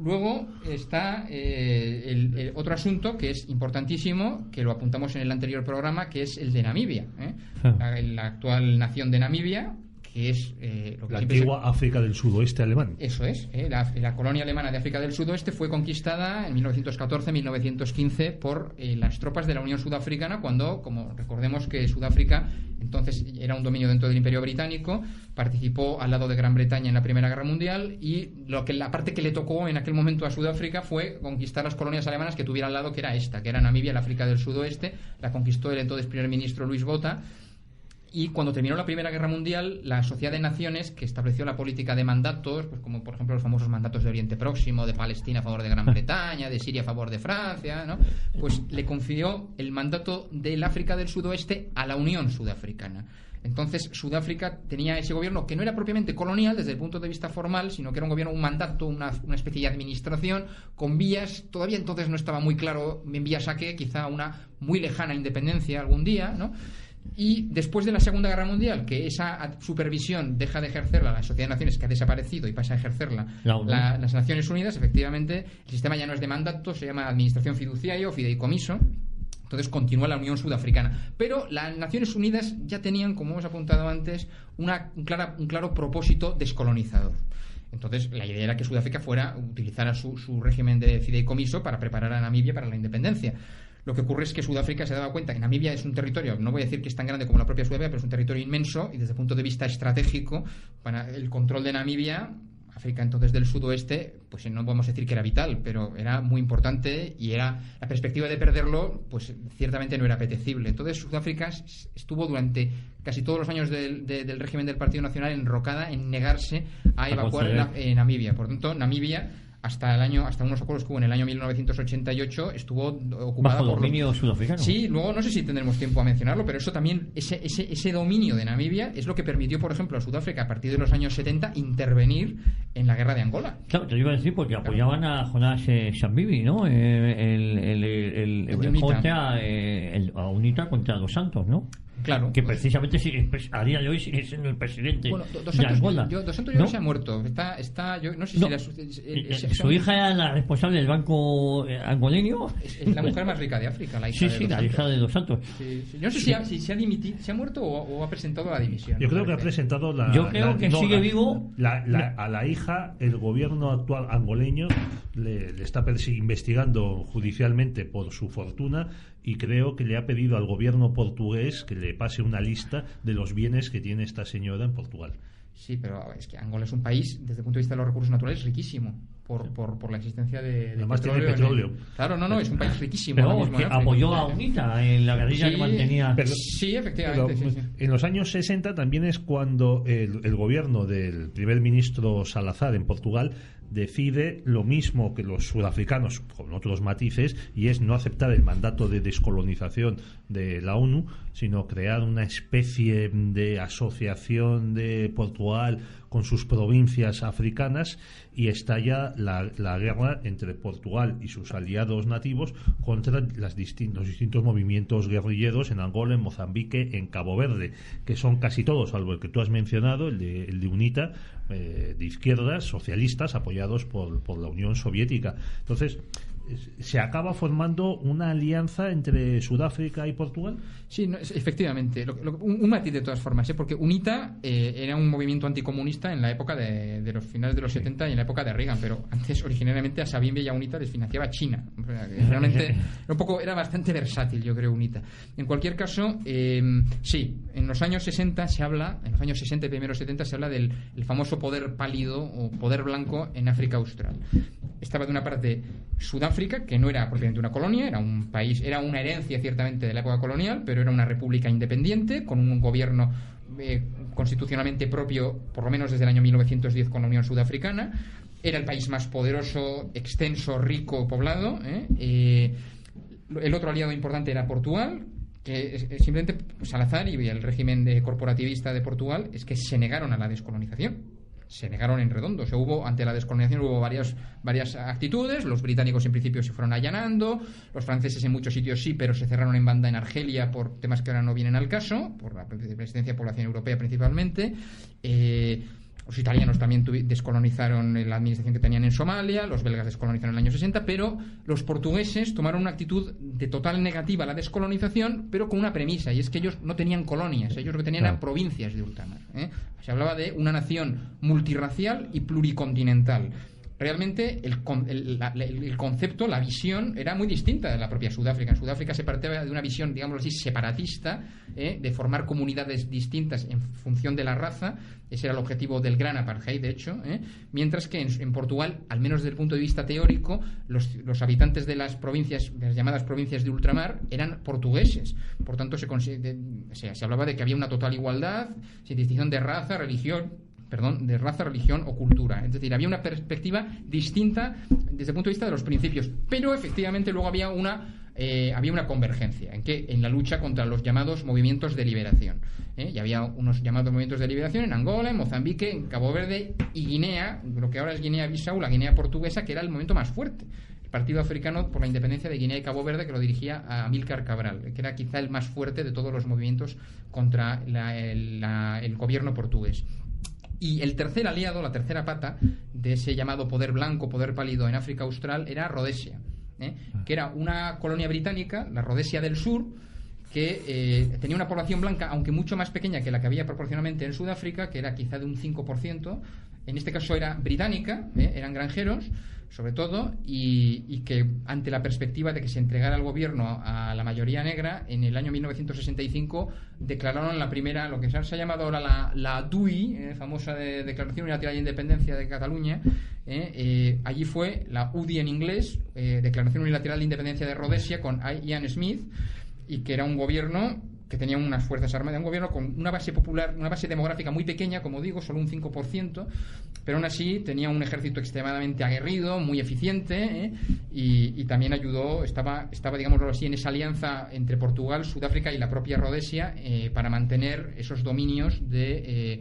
Luego está el otro asunto que es importantísimo, que lo apuntamos en el anterior programa, que es el de Namibia. La actual nación de Namibia, que es lo que la antigua África del Sudoeste alemán. Eso es, la colonia alemana de África del Sudoeste fue conquistada en 1914-1915 por las tropas de la Unión Sudafricana, cuando, como recordemos que Sudáfrica entonces era un dominio dentro del Imperio Británico, participó al lado de Gran Bretaña en la Primera Guerra Mundial, y la parte que le tocó en aquel momento a Sudáfrica fue conquistar las colonias alemanas que tuviera al lado, que era esta, que era Namibia, la África del Sudoeste. La conquistó el entonces primer ministro Luis Botha. Y cuando terminó la Primera Guerra Mundial, la Sociedad de Naciones, que estableció la política de mandatos, pues como por ejemplo los famosos mandatos de Oriente Próximo, de Palestina a favor de Gran Bretaña, de Siria a favor de Francia, ¿no? Pues le confirió el mandato del África del Sudoeste a la Unión Sudafricana. Entonces Sudáfrica tenía ese gobierno que no era propiamente colonial desde el punto de vista formal, sino que era un gobierno, un mandato, una especie de administración con vías. Todavía entonces no estaba muy claro en vías a qué, quizá una muy lejana independencia algún día, ¿no? Y después de la Segunda Guerra Mundial, que esa supervisión deja de ejercerla la Sociedad de Naciones, que ha desaparecido, y pasa a ejercerla las Naciones Unidas, efectivamente el sistema ya no es de mandato, se llama administración fiduciaria o fideicomiso. Entonces continúa la Unión Sudafricana. Pero las Naciones Unidas ya tenían, como hemos apuntado antes, un claro propósito descolonizador. Entonces la idea era que Sudáfrica utilizara su régimen de fideicomiso para preparar a Namibia para la independencia. Lo que ocurre es que Sudáfrica se daba cuenta que Namibia es un territorio, no voy a decir que es tan grande como la propia Sudáfrica, pero es un territorio inmenso, y desde el punto de vista estratégico, para el control de Namibia, África entonces del Sudoeste, pues no podemos decir que era vital, pero era muy importante, y la perspectiva de perderlo, pues ciertamente no era apetecible. Entonces Sudáfrica estuvo durante casi todos los años del régimen del Partido Nacional enrocada en negarse a evacuar Namibia. Por tanto, Namibia, hasta unos acuerdos que hubo en el año 1988, estuvo ocupada bajo dominio sudafricano. Sí, luego no sé si tendremos tiempo a mencionarlo, pero eso también, ese dominio de Namibia es lo que permitió, por ejemplo, a Sudáfrica a partir de los años 70 intervenir en la guerra de Angola. Claro, te lo iba a decir porque apoyaban a Jonas Savimbi, ¿no? A UNITA contra Dos Santos, ¿no? Claro. Que precisamente a día de hoy sigue siendo el presidente de Angola. Dos Santos ¿no? Se ha muerto. Yo no sé si su hija era la responsable del banco angoleño. Es la mujer más rica de África, la hija de Dos la Santos. hija de Dos Santos. Sí. Yo no sé si se ha dimitido, se ha muerto o ha presentado la dimisión. Yo creo que ha presentado sigue vivo. A la hija, el gobierno actual angoleño le está investigando judicialmente por su fortuna, y creo que le ha pedido al gobierno portugués que le pase una lista de los bienes que tiene esta señora en Portugal. Sí, pero es que Angola es un país, desde el punto de vista de los recursos naturales, riquísimo por la existencia de además petróleo. Claro, no, es un país riquísimo. Pero que apoyó a UNITA en la guerrilla que mantenía. Sí, efectivamente. Sí. En los años 60 también es cuando el gobierno del primer ministro Salazar en Portugal decide lo mismo que los sudafricanos, con otros matices, y es no aceptar el mandato de descolonización de la ONU, sino crear una especie de asociación de Portugal con sus provincias africanas, y estalla la guerra entre Portugal y sus aliados nativos contra los distintos movimientos guerrilleros en Angola, en Mozambique, en Cabo Verde, que son casi todos, salvo el que tú has mencionado, el de UNITA, de izquierdas, socialistas, apoyados por la Unión Soviética. Entonces se acaba formando una alianza entre Sudáfrica y Portugal. Sí, efectivamente. Un matiz de todas formas, porque UNITA era un movimiento anticomunista en la época de los finales de los 70 y en la época de Reagan, pero antes originariamente a Savimbi y a UNITA les financiaba China. O sea, realmente era bastante versátil, yo creo, UNITA. En cualquier caso, sí, en los años 60 en los años 60 y primeros 70 se habla del famoso poder pálido o poder blanco en África Austral. Estaba de una parte Sudáfrica, que no era propiamente una colonia, era un país, era una herencia ciertamente de la época colonial, pero era una república independiente con un gobierno constitucionalmente propio, por lo menos desde el año 1910 con la Unión Sudafricana. Era el país más poderoso, extenso, rico, poblado. El otro aliado importante era Portugal, que simplemente Salazar y el régimen corporativista de Portugal es que se negaron a la descolonización. se negaron en redondo. O sea, ante la descolonización hubo varias actitudes. Los británicos en principio se fueron allanando, los franceses en muchos sitios sí, pero se cerraron en banda en Argelia por temas que ahora no vienen al caso, por la presidencia de población europea principalmente. Los italianos también descolonizaron la administración que tenían en Somalia, los belgas descolonizaron en el año 60, pero los portugueses tomaron una actitud de total negativa a la descolonización, pero con una premisa, y es que ellos no tenían colonias, ellos lo que tenían eran provincias de ultramar. Se hablaba de una nación multirracial y pluricontinental. Realmente el concepto, la visión era muy distinta de la propia Sudáfrica. En Sudáfrica se partía de una visión, digámoslo así, separatista, de formar comunidades distintas en función de la raza. Ese era el objetivo del gran apartheid, de hecho, mientras que en Portugal, al menos desde el punto de vista teórico, los habitantes de las provincias, de las llamadas provincias de ultramar, eran portugueses. Por tanto, se hablaba de que había una total igualdad, sin distinción de raza, religión o cultura. Es decir, había una perspectiva distinta desde el punto de vista de los principios, pero efectivamente luego había una convergencia en la lucha contra los llamados movimientos de liberación. Y había unos llamados movimientos de liberación en Angola, en Mozambique, en Cabo Verde y Guinea, lo que ahora es Guinea-Bissau, la Guinea portuguesa, que era el movimiento más fuerte. El Partido Africano por la Independencia de Guinea y Cabo Verde, que lo dirigía a Amílcar Cabral, que era quizá el más fuerte de todos los movimientos contra el gobierno portugués. Y el tercer aliado, la tercera pata de ese llamado poder blanco, poder pálido en África Austral, era Rodesia, que era una colonia británica, la Rodesia del Sur, que tenía una población blanca, aunque mucho más pequeña que la que había proporcionalmente en Sudáfrica, que era quizá de un 5%. En este caso era británica, eran granjeros, sobre todo, y que ante la perspectiva de que se entregara el gobierno a la mayoría negra, en el año 1965 declararon la primera, lo que se ha llamado ahora la DUI, famosa Declaración Unilateral de Independencia de Cataluña. Allí fue la UDI en inglés, Declaración Unilateral de Independencia de Rodesia, con Ian Smith, y que era un gobierno que tenía unas fuerzas armadas, un gobierno con una base popular, una base demográfica muy pequeña, como digo, solo un 5%, pero aún así tenía un ejército extremadamente aguerrido, muy eficiente, y también estaba, digámoslo así, en esa alianza entre Portugal, Sudáfrica y la propia Rodesia para mantener esos dominios de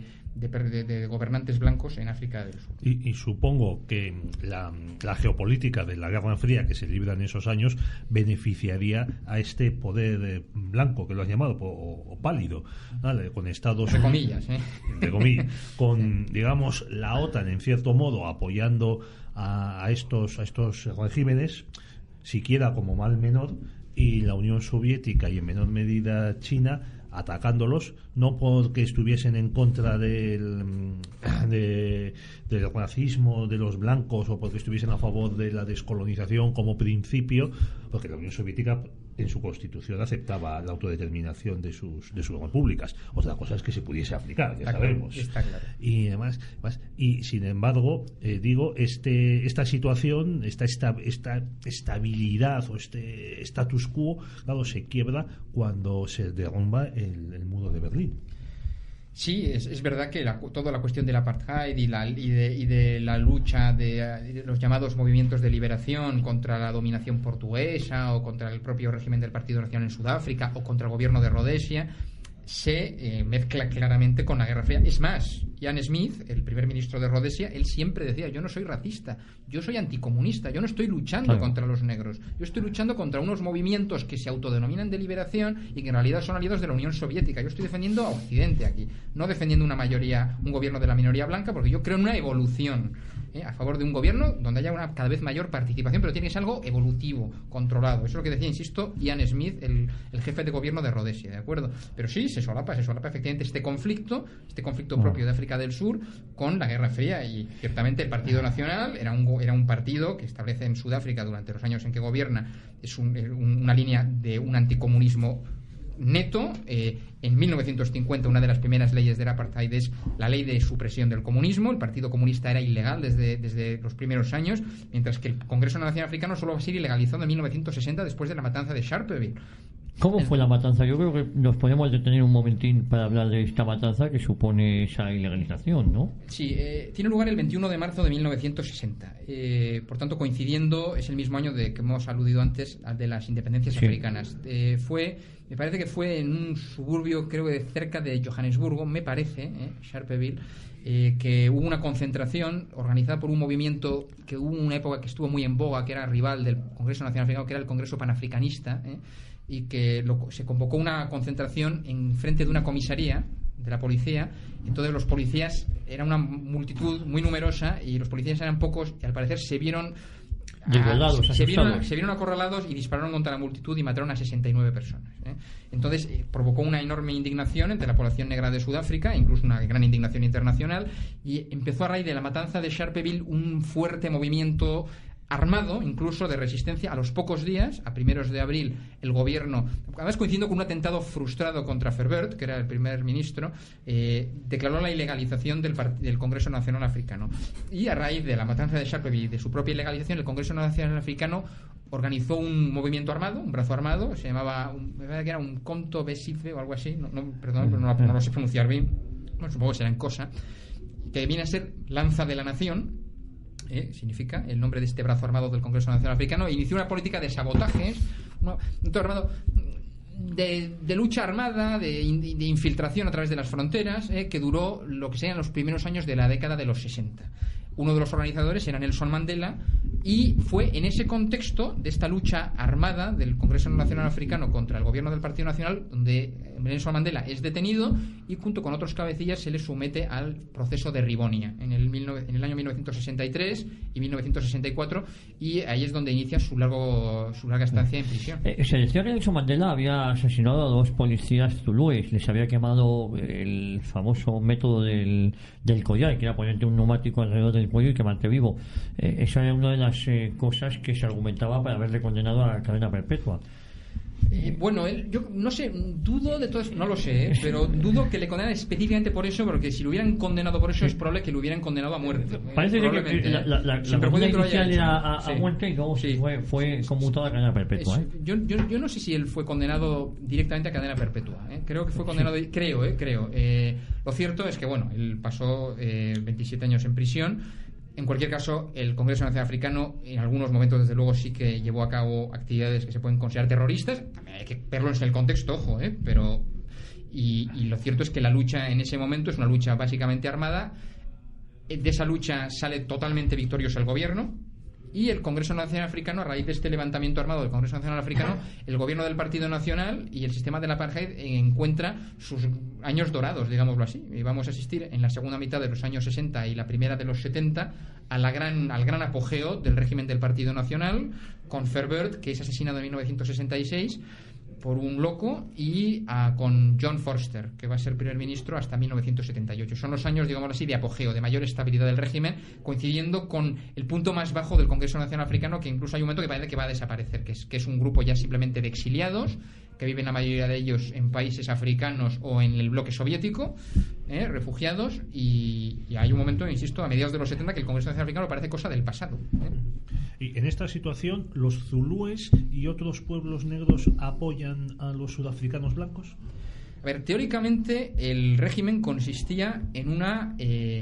gobernantes blancos en África del Sur. Y supongo que la geopolítica de la Guerra Fría que se libra en esos años beneficiaría a este poder blanco, que lo has llamado, o pálido, ¿vale? Con Estados Unidos, entre comillas, con, digamos, la OTAN en cierto modo apoyando a estos regímenes, siquiera como mal menor, y la Unión Soviética y en menor medida China atacándolos, no porque estuviesen en contra del racismo de los blancos o porque estuviesen a favor de la descolonización como principio, porque la Unión Soviética en su constitución aceptaba la autodeterminación de sus repúblicas. Otra cosa es que se pudiese aplicar, ya sabemos. Está claro. Y además, y sin embargo, esta situación, esta estabilidad o este status quo, claro, se quiebra cuando se derrumba el muro de Berlín. Sí, es verdad que toda la cuestión del apartheid y de la lucha de los llamados movimientos de liberación contra la dominación portuguesa o contra el propio régimen del Partido Nacional en Sudáfrica o contra el gobierno de Rodesia se mezcla claramente con la Guerra Fría. Es más, Ian Smith, el primer ministro de Rodesia, él siempre decía: yo no soy racista, yo soy anticomunista, yo no estoy luchando contra los negros, yo estoy luchando contra unos movimientos que se autodenominan de liberación y que en realidad son aliados de la Unión Soviética. Yo estoy defendiendo a Occidente aquí, no defendiendo un gobierno de la minoría blanca, porque yo creo en una evolución a favor de un gobierno donde haya una cada vez mayor participación, pero tiene que ser algo evolutivo, controlado. Eso es lo que decía, insisto, Ian Smith, el jefe de gobierno de Rodesia, ¿de acuerdo? Pero sí, se solapa efectivamente este conflicto propio de África del Sur con la Guerra Fría, y ciertamente el Partido Nacional era un partido que establece en Sudáfrica durante los años en que gobierna una línea de un anticomunismo neto. En 1950 una de las primeras leyes del apartheid es la ley de supresión del comunismo. El Partido Comunista era ilegal desde los primeros años, mientras que el Congreso Nacional Africano solo va a ser ilegalizado en 1960 después de la matanza de Sharpeville. ¿Cómo fue la matanza? Yo creo que nos podemos detener un momentín para hablar de esta matanza que supone esa ilegalización, ¿no? Sí, tiene lugar el 21 de marzo de 1960. Por tanto, coincidiendo, es el mismo año de que hemos aludido antes, de las independencias africanas. Me parece que fue en un suburbio, creo que cerca de Johannesburgo, me parece, Sharpeville, que hubo una concentración organizada por un movimiento que hubo una época que estuvo muy en boga, que era rival del Congreso Nacional Africano, que era el Congreso Panafricanista, y que se convocó una concentración en frente de una comisaría de la policía. Entonces los policías, era una multitud muy numerosa y los policías eran pocos y al parecer se vieron acorralados y dispararon contra la multitud y mataron a 69 personas. Entonces provocó una enorme indignación entre la población negra de Sudáfrica, incluso una gran indignación internacional, y empezó a raíz de la matanza de Sharpeville un fuerte movimiento armado, incluso de resistencia. A los pocos días, a primeros de abril, el gobierno, además coincidiendo con un atentado frustrado contra Verwoerd, que era el primer ministro, declaró la ilegalización del Congreso Nacional Africano. Y a raíz de la matanza de Sharpeville y de su propia ilegalización, el Congreso Nacional Africano organizó un movimiento armado, un brazo armado, se llamaba, me parece que era un Conto Besife o algo así, perdón, no lo sé pronunciar bien, bueno, supongo que será en cosa, que viene a ser Lanza de la Nación. Significa el nombre de este brazo armado del Congreso Nacional Africano, e inició una política de sabotajes, de lucha armada, de infiltración a través de las fronteras, que duró lo que sean los primeros años de la década de los 60. Uno de los organizadores era Nelson Mandela, y fue en ese contexto de esta lucha armada del Congreso Nacional Africano contra el gobierno del Partido Nacional donde Nelson Mandela es detenido y junto con otros cabecillas se le somete al proceso de Rivonia en el año 1963 y 1964, y ahí es donde inicia su larga estancia en prisión. Se decía que Nelson Mandela había asesinado a 2 policías zulúes, les había quemado el famoso método del collar, que era ponerte un neumático alrededor del cuello y quemarte vivo. Esa era una de las cosas que se argumentaba para haberle condenado a la cadena perpetua. Bueno, yo no sé, dudo de todo eso, no lo sé, pero dudo que le condenaran específicamente por eso, porque si lo hubieran condenado por eso es probable que lo hubieran condenado a muerte. Parece que la condena inicial era a muerte y luego fue conmutado a cadena perpetua. Yo no sé si él fue condenado directamente a cadena perpetua. Creo que fue condenado, creo. Lo cierto es que, bueno, él pasó 27 años en prisión. En cualquier caso, el Congreso Nacional Africano en algunos momentos, desde luego, sí que llevó a cabo actividades que se pueden considerar terroristas. También hay que verlo en el contexto, ojo, pero y lo cierto es que la lucha en ese momento es una lucha básicamente armada. De esa lucha sale totalmente victorioso el gobierno, y el Congreso Nacional Africano, a raíz de este levantamiento armado del Congreso Nacional Africano, el gobierno del Partido Nacional y el sistema del apartheid encuentra sus años dorados, digámoslo así, y vamos a asistir en la segunda mitad de los años 60 y la primera de los 70 al gran apogeo del régimen del Partido Nacional, con Verwoerd, que es asesinado en 1966 por un loco, y con John Vorster, que va a ser primer ministro hasta 1978. Son los años, digamos así, de apogeo, de mayor estabilidad del régimen, coincidiendo con el punto más bajo del Congreso Nacional Africano, que incluso hay un momento que parece que va a desaparecer, que es un grupo ya simplemente de exiliados, que viven la mayoría de ellos en países africanos o en el bloque soviético, refugiados, y hay un momento, insisto, a mediados de los 70, que el Congreso Nacional Africano parece cosa del pasado. Y en esta situación, ¿los zulúes y otros pueblos negros apoyan a los sudafricanos blancos? A ver, teóricamente el régimen consistía en una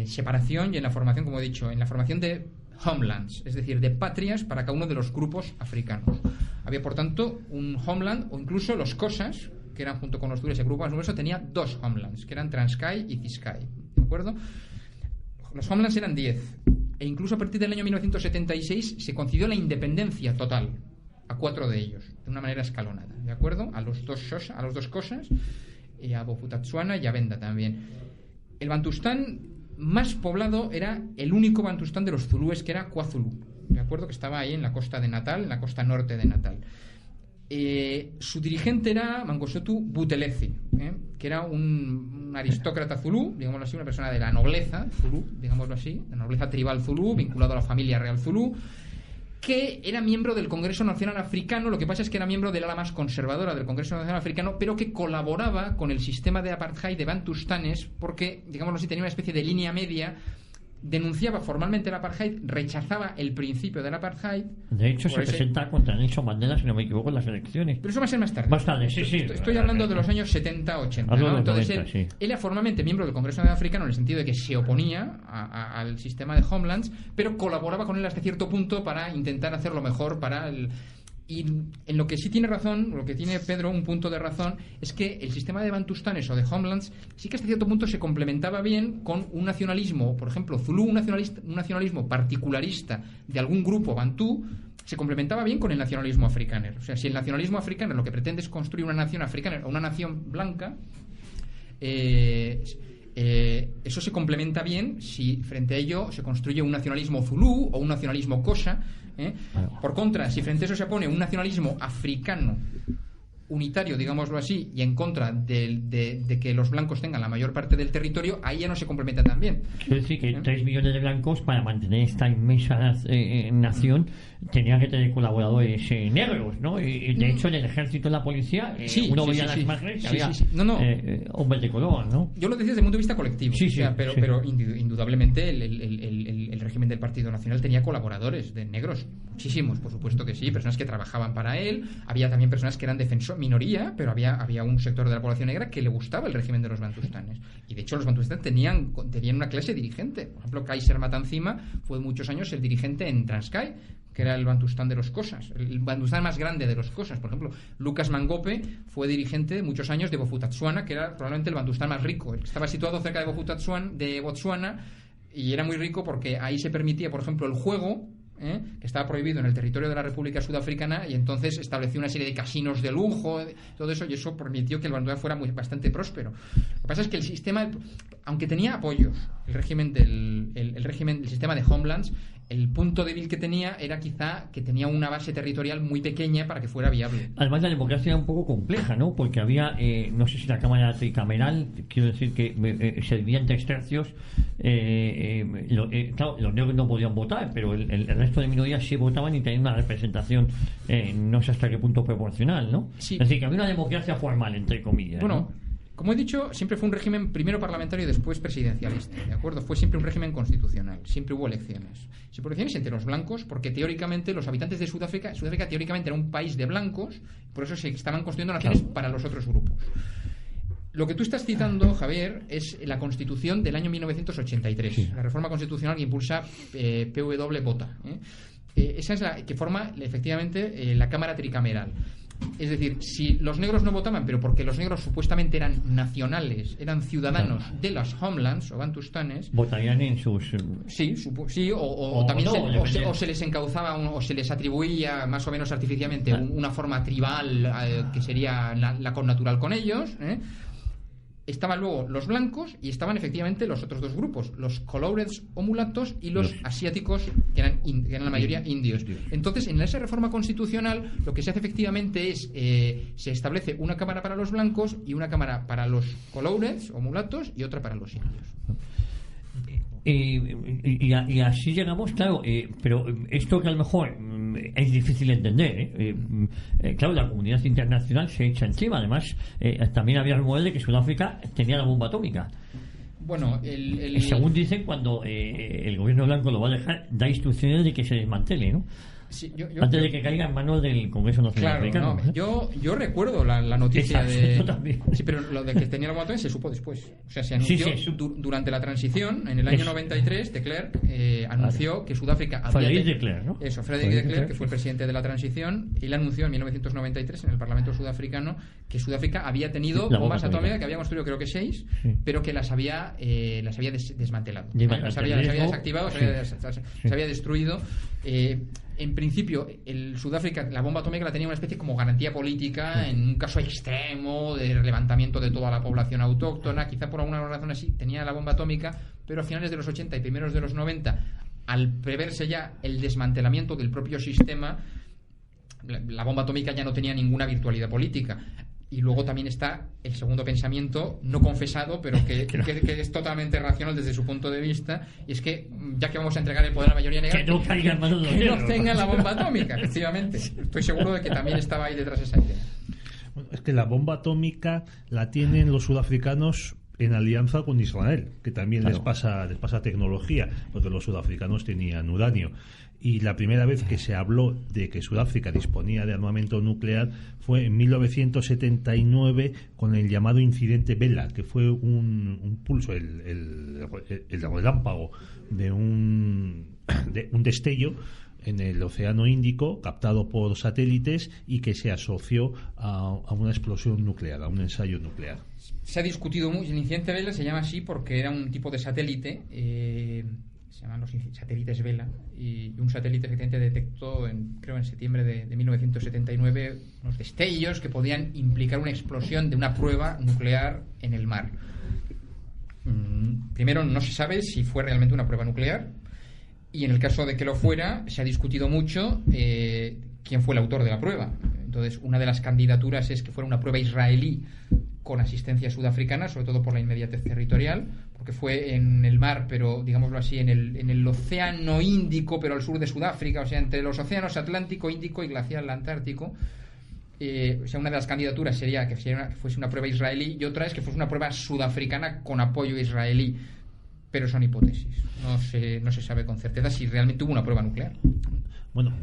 separación y en la formación, como he dicho, en la formación de homelands, es decir, de patrias para cada uno de los grupos africanos. Había, por tanto, un homeland, o incluso los Xhosas, que eran junto con los zulúes el grupo más numeroso, tenía 2 homelands, que eran Transkei y Ciskei, ¿de acuerdo? Los homelands eran 10, e incluso a partir del año 1976 se concedió la independencia total a 4 de ellos, de una manera escalonada, ¿de acuerdo? A los dos Xhosas, y a Bophuthatswana y a Venda también. El Bantustán más poblado era el único Bantustán de los zulúes, que era KwaZulu, ¿de acuerdo? Que estaba ahí en la costa de Natal, en la costa norte de Natal. Su dirigente era Mangosuthu Buthelezi, que era un aristócrata zulú, digámoslo así, una persona de la nobleza zulú, digámoslo así, la nobleza tribal zulú, vinculado a la familia real zulú, que era miembro del Congreso Nacional Africano. Lo que pasa es que era miembro del ala más conservadora del Congreso Nacional Africano, pero que colaboraba con el sistema de apartheid de Bantustanes, porque, digámoslo así, tenía una especie de línea media denunciaba formalmente el apartheid, rechazaba el principio del apartheid. De hecho, se presenta contra Nelson Mandela, si no me equivoco, en las elecciones. Pero eso va a ser más tarde. Más tarde, sí. Estoy hablando de los años 70-80, ¿no? Entonces 90, él era formalmente miembro del Congreso Africano en el sentido de que se oponía al sistema de Homelands, pero colaboraba con él hasta cierto punto para intentar hacerlo mejor para el... Y en lo que sí tiene razón, lo que tiene Pedro un punto de razón, es que el sistema de Bantustanes o de Homelands sí que hasta cierto punto se complementaba bien con un nacionalismo, por ejemplo, Zulú, un nacionalismo particularista de algún grupo bantú, se complementaba bien con el nacionalismo africano. O sea, si el nacionalismo africano lo que pretende es construir una nación africana o una nación blanca, eso se complementa bien si frente a ello se construye un nacionalismo zulú o un nacionalismo kosa. Por contra, si frente a eso se pone un nacionalismo africano unitario, digámoslo así, y en contra de que los blancos tengan la mayor parte del territorio, ahí ya no se complementa tan bien. Quiero decir que 3 millones de blancos, para mantener esta inmensa nación, tenían que tener colaboradores negros, ¿no? Y de hecho, en el ejército y la policía, uno veía las imágenes que había hombres de color, ¿no? Yo lo decía desde el punto de vista colectivo, pero indudablemente el régimen del Partido Nacional tenía colaboradores de negros, muchísimos, por supuesto que sí, personas que trabajaban para él, había también personas que eran minoría, pero había un sector de la población negra que le gustaba el régimen de los bantustanes. Y de hecho los bantustanes tenían una clase dirigente. Por ejemplo, Kaiser Matanzima fue muchos años el dirigente en Transkei, que era el bantustán de los Xhosas, el bantustán más grande de los Xhosas. Por ejemplo, Lucas Mangope fue dirigente muchos años de Bophuthatswana, que era probablemente el bantustán más rico. Estaba situado cerca de Botswana, y era muy rico porque ahí se permitía, por ejemplo, el juego, que estaba prohibido en el territorio de la República Sudafricana, y entonces estableció una serie de casinos de lujo, todo eso, y eso permitió que el Bantuá fuera bastante próspero. Lo que pasa es que el sistema, aunque tenía apoyos, el régimen del sistema de Homelands, el punto débil que tenía era quizá que tenía una base territorial muy pequeña para que fuera viable. Además, la democracia era un poco compleja, ¿no? Porque había, no sé si la Cámara tricameral, quiero decir que se dividía en 3 tercios. Claro, los negros no podían votar, pero el resto de minorías sí votaban y tenían una representación, no sé hasta qué punto proporcional, ¿no? Sí. Es decir, que había una democracia formal, entre comillas. Bueno, ¿no? Como he dicho, siempre fue un régimen primero parlamentario y después presidencialista, ¿de acuerdo? Fue siempre un régimen constitucional, siempre hubo elecciones. Siempre hubo elecciones entre los blancos, porque teóricamente los habitantes de Sudáfrica teóricamente era un país de blancos, por eso se estaban construyendo naciones para los otros grupos. Lo que tú estás citando, Javier, es la Constitución del año 1983, la reforma constitucional que impulsa P.W. Botha. Esa es la que forma efectivamente la Cámara tricameral. Es decir, si los negros no votaban, pero porque los negros supuestamente eran nacionales, eran ciudadanos de las Homelands o Bantustanes, votarían en sus... o se les encauzaba o se les atribuía más o menos artificialmente una forma tribal que sería la connatural con ellos, Estaban luego los blancos y estaban efectivamente los otros 2 grupos, los coloureds o mulatos y los asiáticos, que eran la mayoría indios. Entonces, en esa reforma constitucional, lo que se hace efectivamente es se establece una cámara para los blancos y una cámara para los coloureds o mulatos y otra para los indios. Y así llegamos, claro, pero esto que a lo mejor es difícil de entender, claro, la comunidad internacional se echa encima. Además, también había rumores de que Sudáfrica tenía la bomba atómica. Bueno, según dicen, cuando el gobierno blanco lo va a dejar, da instrucciones de que se desmantele, ¿no? Sí, antes de que caiga en manos del Congreso Nacional Africano. Yo recuerdo la noticia yo también. Sí, pero lo de que tenía la bomba atómica se supo después. O sea, se anunció durante la transición, en el año 93, de Klerk anunció que Sudáfrica había... Frederick de Klerk, ¿no? Eso, Frederick de Klerk, que fue el presidente de la transición, él anunció en 1993 en el Parlamento sudafricano que Sudáfrica había tenido bombas atómicas, que había construido creo que 6, pero que las había desmantelado. Las había desactivado, se había destruido. En principio, el Sudáfrica, la bomba atómica la tenía una especie como garantía política en un caso extremo de levantamiento de toda la población autóctona. Quizá por alguna razón así tenía la bomba atómica, pero a finales de los 80 y primeros de los 90, al preverse ya el desmantelamiento del propio sistema, la bomba atómica ya no tenía ninguna virtualidad política. Y luego también está el segundo pensamiento, no confesado, pero que es totalmente racional desde su punto de vista, y es que, ya que vamos a entregar el poder a la mayoría negra, que no caiga en manos de los negros, no tengan la bomba atómica, efectivamente. Estoy seguro de que también estaba ahí detrás esa idea. Bueno, es que la bomba atómica la tienen los sudafricanos en alianza con Israel, que también Claro. les pasa tecnología, porque los sudafricanos tenían uranio. Y la primera vez que se habló de que Sudáfrica disponía de armamento nuclear fue en 1979 con el llamado incidente Vela, que fue un pulso, el relámpago de un destello en el Océano Índico, captado por satélites y que se asoció a una explosión nuclear, a un ensayo nuclear. Se ha discutido mucho. El incidente Vela se llama así porque era un tipo de satélite, se llaman los satélites Vela, y un satélite efectivamente detectó, creo en septiembre de 1979, unos destellos que podían implicar una explosión de una prueba nuclear en el mar. Primero, no se sabe si fue realmente una prueba nuclear, y en el caso de que lo fuera, se ha discutido mucho quién fue el autor de la prueba. Entonces, una de las candidaturas es que fuera una prueba israelí con asistencia sudafricana, sobre todo por la inmediatez territorial, porque fue en el mar, pero digámoslo así, en el Océano Índico, pero al sur de Sudáfrica, o sea, entre los océanos Atlántico, Índico y glacial Antártico. O sea, una de las candidaturas sería que fuese una prueba israelí, y otra es que fuese una prueba sudafricana con apoyo israelí, pero son hipótesis. No se sabe con certeza si realmente hubo una prueba nuclear. Bueno,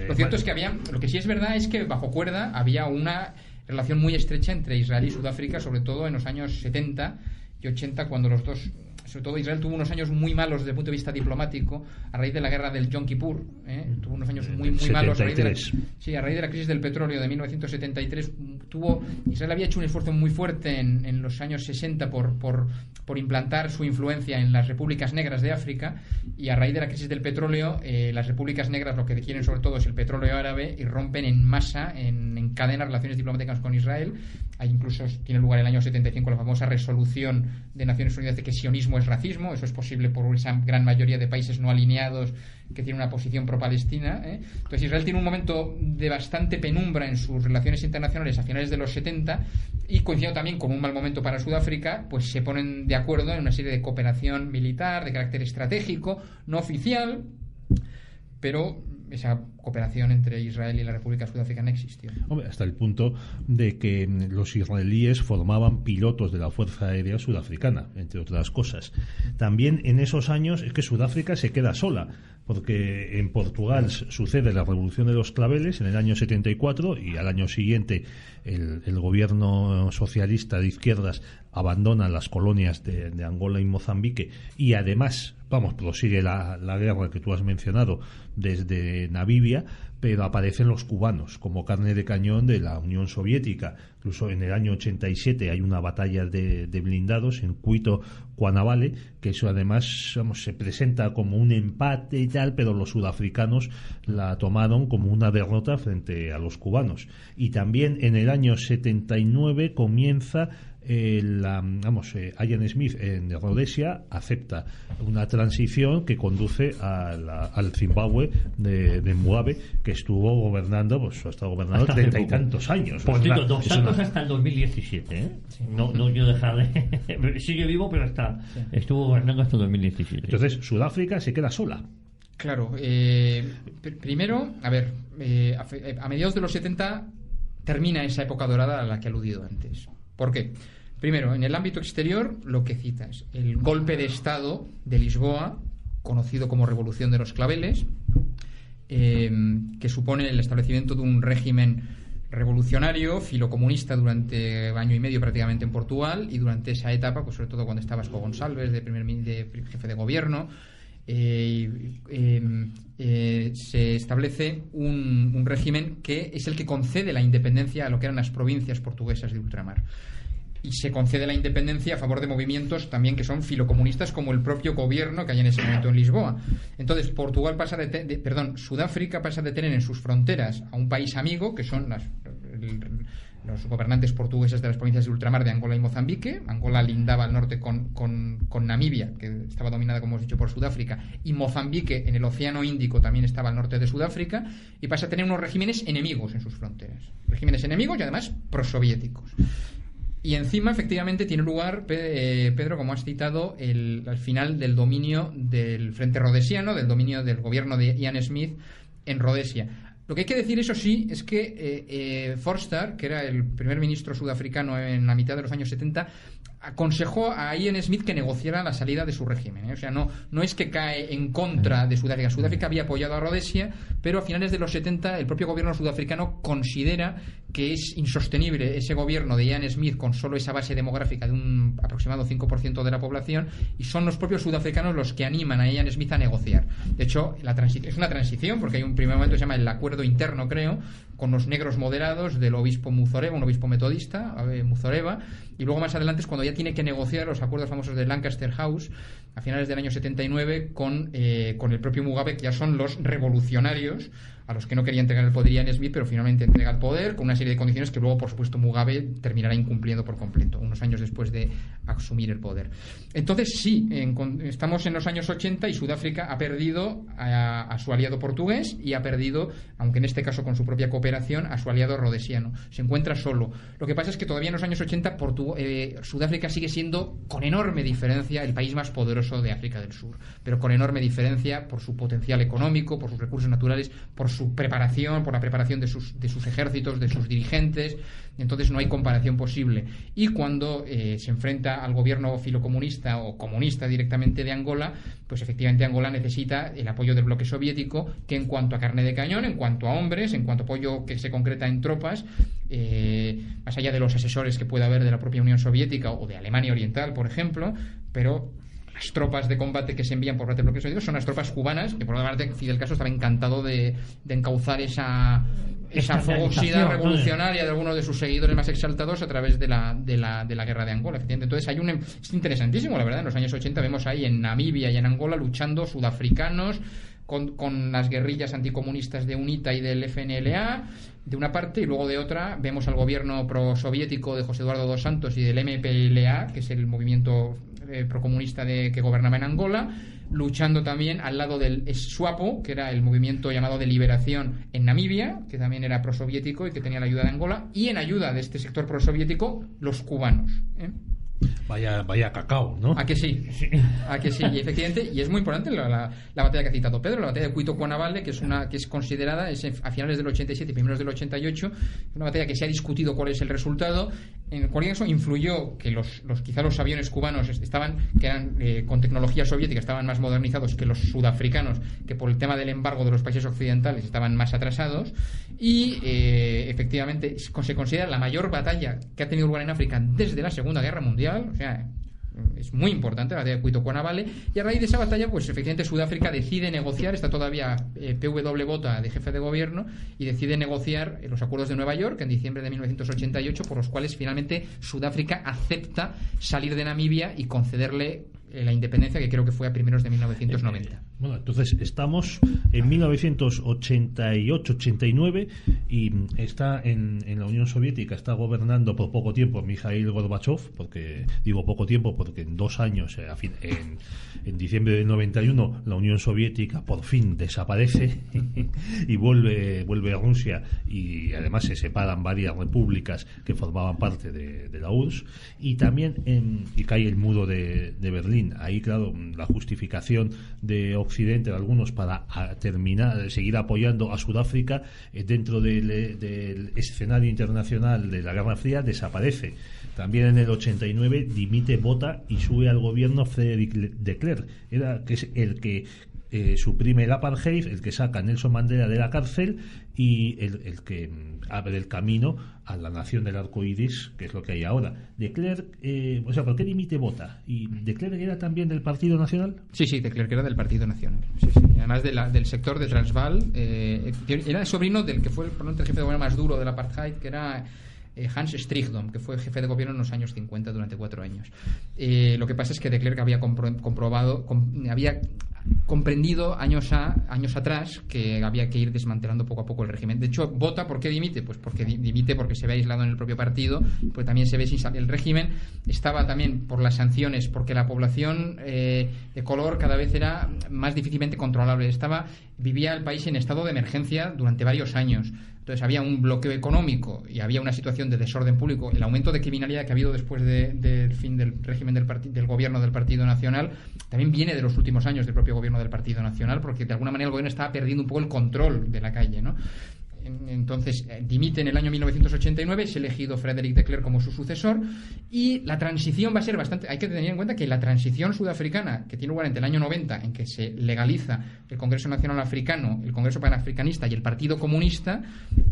lo cierto es que lo que sí es verdad es que bajo cuerda había una relación muy estrecha entre Israel y Sudáfrica, sobre todo en los años 70 y 80, cuando los dos, sobre todo Israel, tuvo unos años muy malos desde el punto de vista diplomático a raíz de la guerra del Yom Kippur. Tuvo unos años muy malos a raíz de la crisis del petróleo de 1973. Israel había hecho un esfuerzo muy fuerte en los años 60 por implantar su influencia en las repúblicas negras de África, y a raíz de la crisis del petróleo, las repúblicas negras lo que quieren sobre todo es el petróleo árabe, y rompen en masa, en cadena, relaciones diplomáticas con Israel. Incluso tiene lugar el año 75 la famosa resolución de Naciones Unidas de que sionismo es racismo. Eso es posible por esa gran mayoría de países no alineados que tienen una posición pro-palestina. Entonces Israel tiene un momento de bastante penumbra en sus relaciones internacionales a finales de los 70, y coincidiendo también con un mal momento para Sudáfrica, pues se ponen de acuerdo en una serie de cooperación militar de carácter estratégico, no oficial, pero esa cooperación entre Israel y la República Sudafricana existió. Hombre, hasta el punto de que los israelíes formaban pilotos de la Fuerza Aérea Sudafricana, entre otras cosas. También en esos años es que Sudáfrica se queda sola, porque en Portugal sucede la Revolución de los Claveles en el año 74, y al año siguiente el gobierno socialista de izquierdas abandona las colonias de Angola y Mozambique, y además prosigue la guerra que tú has mencionado desde Namibia, pero aparecen los cubanos como carne de cañón de la Unión Soviética. Incluso en el año 87 hay una batalla de blindados en Cuito, Cuanavale, que eso además se presenta como un empate y tal, pero los sudafricanos la tomaron como una derrota frente a los cubanos. Y también en el año 79 comienza Ian Smith en Rhodesia acepta una transición que conduce al Zimbabue de Mugabe, que estuvo gobernando, ha estado gobernando 30 y tantos años. Por cierto, 2 años hasta el 2017, ¿eh? Sí. No quiero dejar de... Sigue vivo, pero estuvo gobernando hasta el 2017. Entonces, Sudáfrica se queda sola. Claro. Primero, a mediados de los 70 termina esa época dorada a la que he aludido antes. ¿Por qué? Primero, en el ámbito exterior, lo que citas, el golpe de Estado de Lisboa, conocido como Revolución de los Claveles, que supone el establecimiento de un régimen revolucionario, filocomunista, durante año y medio prácticamente en Portugal, y durante esa etapa, pues sobre todo cuando estaba Vasco Gonçalves de jefe de gobierno, se establece un régimen que es el que concede la independencia a lo que eran las provincias portuguesas de ultramar, y se concede la independencia a favor de movimientos también que son filocomunistas, como el propio gobierno que hay en ese momento en Lisboa. Entonces Sudáfrica pasa de tener en sus fronteras a un país amigo, que son los gobernantes portugueses de las provincias de ultramar de Angola y Mozambique. Angola lindaba al norte con Namibia, que estaba dominada, como hemos dicho, por Sudáfrica, y Mozambique en el Océano Índico también estaba al norte de Sudáfrica, y pasa a tener unos regímenes enemigos en sus fronteras, regímenes enemigos y además prosoviéticos. Y encima, efectivamente, tiene lugar, Pedro, como has citado, al final del dominio del Frente Rhodesiano, del dominio del gobierno de Ian Smith en Rhodesia. Lo que hay que decir, eso sí, es que Forster, que era el primer ministro sudafricano en la mitad de los años 70, aconsejó a Ian Smith que negociara la salida de su régimen, ¿eh? O sea, no es que cae en contra de Sudáfrica. Sudáfrica había apoyado a Rhodesia, pero a finales de los 70 el propio gobierno sudafricano considera que es insostenible ese gobierno de Ian Smith con solo esa base demográfica de un aproximado 5% de la población, y son los propios sudafricanos los que animan a Ian Smith a negociar. De hecho, es una transición, porque hay un primer momento que se llama el acuerdo interno, creo, con los negros moderados del obispo Muzoreva, un obispo metodista, Muzoreva, y luego más adelante es cuando ya tiene que negociar los acuerdos famosos de Lancaster House a finales del año 79 con el propio Mugabe, que ya son los revolucionarios a los que no quería entregar el poder Ian Smith, pero finalmente entrega el poder con una serie de condiciones que luego, por supuesto, Mugabe terminará incumpliendo por completo, unos años después de asumir el poder. Entonces, sí, estamos en los años 80 y Sudáfrica ha perdido a su aliado portugués y ha perdido, aunque en este caso con su propia cooperación, a su aliado rhodesiano. Se encuentra solo. Lo que pasa es que todavía en los años 80 Sudáfrica sigue siendo, con enorme diferencia, el país más poderoso de África del Sur, pero con enorme diferencia por su potencial económico, por sus recursos naturales, por su preparación, por la preparación de sus ejércitos, de sus dirigentes. Entonces no hay comparación posible. Y cuando se enfrenta al gobierno filocomunista o comunista directamente de Angola, pues efectivamente Angola necesita el apoyo del bloque soviético, que en cuanto a carne de cañón, en cuanto a hombres, en cuanto a apoyo que se concreta en tropas, más allá de los asesores que pueda haber de la propia Unión Soviética o de Alemania Oriental, por ejemplo, pero las tropas de combate que se envían por parte del bloque soviético son las tropas cubanas, que por otra parte Fidel Castro estaba encantado de encauzar esa fogosidad revolucionaria de algunos de sus seguidores más exaltados a través de la guerra de Angola. Entonces es interesantísimo, la verdad. En los años 80 vemos ahí en Namibia y en Angola luchando sudafricanos con las guerrillas anticomunistas de UNITA y del FNLA de una parte, y luego de otra vemos al gobierno prosoviético de José Eduardo dos Santos y del MPLA, que es el movimiento procomunista que gobernaba en Angola, luchando también al lado del SWAPO, que era el movimiento llamado de liberación en Namibia, que también era prosoviético y que tenía la ayuda de Angola, y en ayuda de este sector prosoviético los cubanos, ¿eh? Vaya cacao, ¿no? ¿A que sí? ¿A que sí? Y efectivamente, y es muy importante la batalla que ha citado Pedro, la batalla de Cuito-Cuanavale, que es considerada a finales del 87 y primeros del 88, una batalla que se ha discutido cuál es el resultado. En cualquier caso influyó que quizá los aviones cubanos que eran con tecnología soviética, estaban más modernizados que los sudafricanos, que por el tema del embargo de los países occidentales estaban más atrasados, y efectivamente se considera la mayor batalla que ha tenido lugar en África desde la Segunda Guerra Mundial. O sea, es muy importante la batalla de Cuito-Cuanavale, y a raíz de esa batalla, pues efectivamente Sudáfrica decide negociar, está todavía PW Botha de jefe de gobierno, y decide negociar los acuerdos de Nueva York en diciembre de 1988, por los cuales finalmente Sudáfrica acepta salir de Namibia y concederle la independencia, que creo que fue a primeros de 1990. Bueno, entonces estamos en 1988-89 y está en la Unión Soviética, está gobernando por poco tiempo Mikhail Gorbachev, porque digo poco tiempo porque en 2 años, en diciembre del 91, la Unión Soviética por fin desaparece y vuelve a Rusia, y además se separan varias repúblicas que formaban parte de la URSS, y también y cae el muro de Berlín. Ahí, claro, la justificación de Occidente, de algunos, para seguir apoyando a Sudáfrica dentro del escenario internacional de la Guerra Fría desaparece. También en el 89 dimite Botha y sube al gobierno Frédéric de Klerk, que es el que suprime el apartheid, el que saca a Nelson Mandela de la cárcel y el que abre el camino a la nación del arco iris, que es lo que hay ahora. De Klerk, ¿por qué dimite Botha? ¿Y de Klerk era también del Partido Nacional? Sí, de Klerk era del Partido Nacional. Sí. Además del sector de Transvaal, era sobrino del que fue probablemente el jefe de gobierno más duro del apartheid, que era Hans Strijdom, que fue jefe de gobierno en los años 50 durante 4 años. Lo que pasa es que de Klerk había había comprendido años atrás que había que ir desmantelando poco a poco el régimen. De hecho, Botha, ¿por qué dimite? Pues porque dimite porque se ve aislado en el propio partido, porque también se ve sin salir. El régimen estaba también por las sanciones, porque la población de color cada vez era más difícilmente controlable. Vivía el país en estado de emergencia durante varios años. Entonces había un bloqueo económico y había una situación de desorden público. El aumento de criminalidad que ha habido después del fin del régimen del gobierno del Partido Nacional también viene de los últimos años del propio gobierno del Partido Nacional, porque de alguna manera el gobierno estaba perdiendo un poco el control de la calle, ¿no? Entonces dimite en el año 1989, es elegido Frédéric de Klerk como su sucesor, y la transición va a ser bastante... Hay que tener en cuenta que la transición sudafricana, que tiene lugar entre el año 90, en que se legaliza el Congreso Nacional Africano, el Congreso Panafricanista y el Partido Comunista,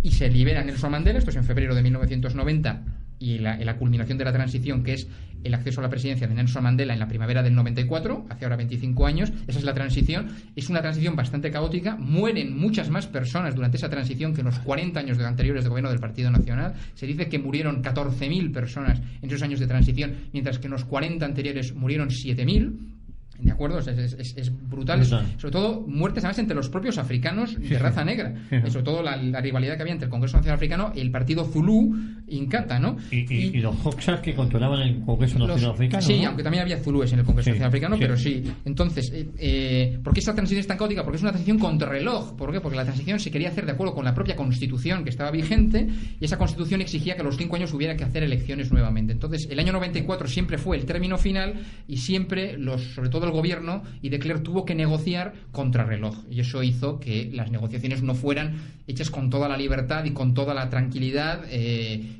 y se libera Nelson Mandela, esto es en febrero de 1990, y la culminación de la transición, que es el acceso a la presidencia de Nelson Mandela en la primavera del 94, hace ahora 25 años, esa es la transición. Es una transición bastante caótica, mueren muchas más personas durante esa transición que en los 40 años anteriores de gobierno del Partido Nacional. Se dice que murieron 14.000 personas en esos años de transición, mientras que en los 40 anteriores murieron 7.000. ¿De acuerdo? Es brutal. Sobre todo muertes además entre los propios africanos de raza negra. Sobre todo la rivalidad que había entre el Congreso Nacional Africano y el partido Zulú Inkatha, ¿no? Y los Hoxas que controlaban el Congreso Nacional Africano. Sí, ¿no? aunque también había zulúes en el Congreso Nacional Africano, pero sí. Entonces, ¿por qué esta transición es tan caótica? Porque es una transición contrarreloj. ¿Por qué? Porque la transición se quería hacer de acuerdo con la propia Constitución que estaba vigente, y esa Constitución exigía que a los 5 años hubiera que hacer elecciones nuevamente. Entonces, el año 94 siempre fue el término final, y siempre, sobre todo el gobierno y de Klerk, tuvo que negociar contrarreloj, y eso hizo que las negociaciones no fueran hechas con toda la libertad y con toda la tranquilidad,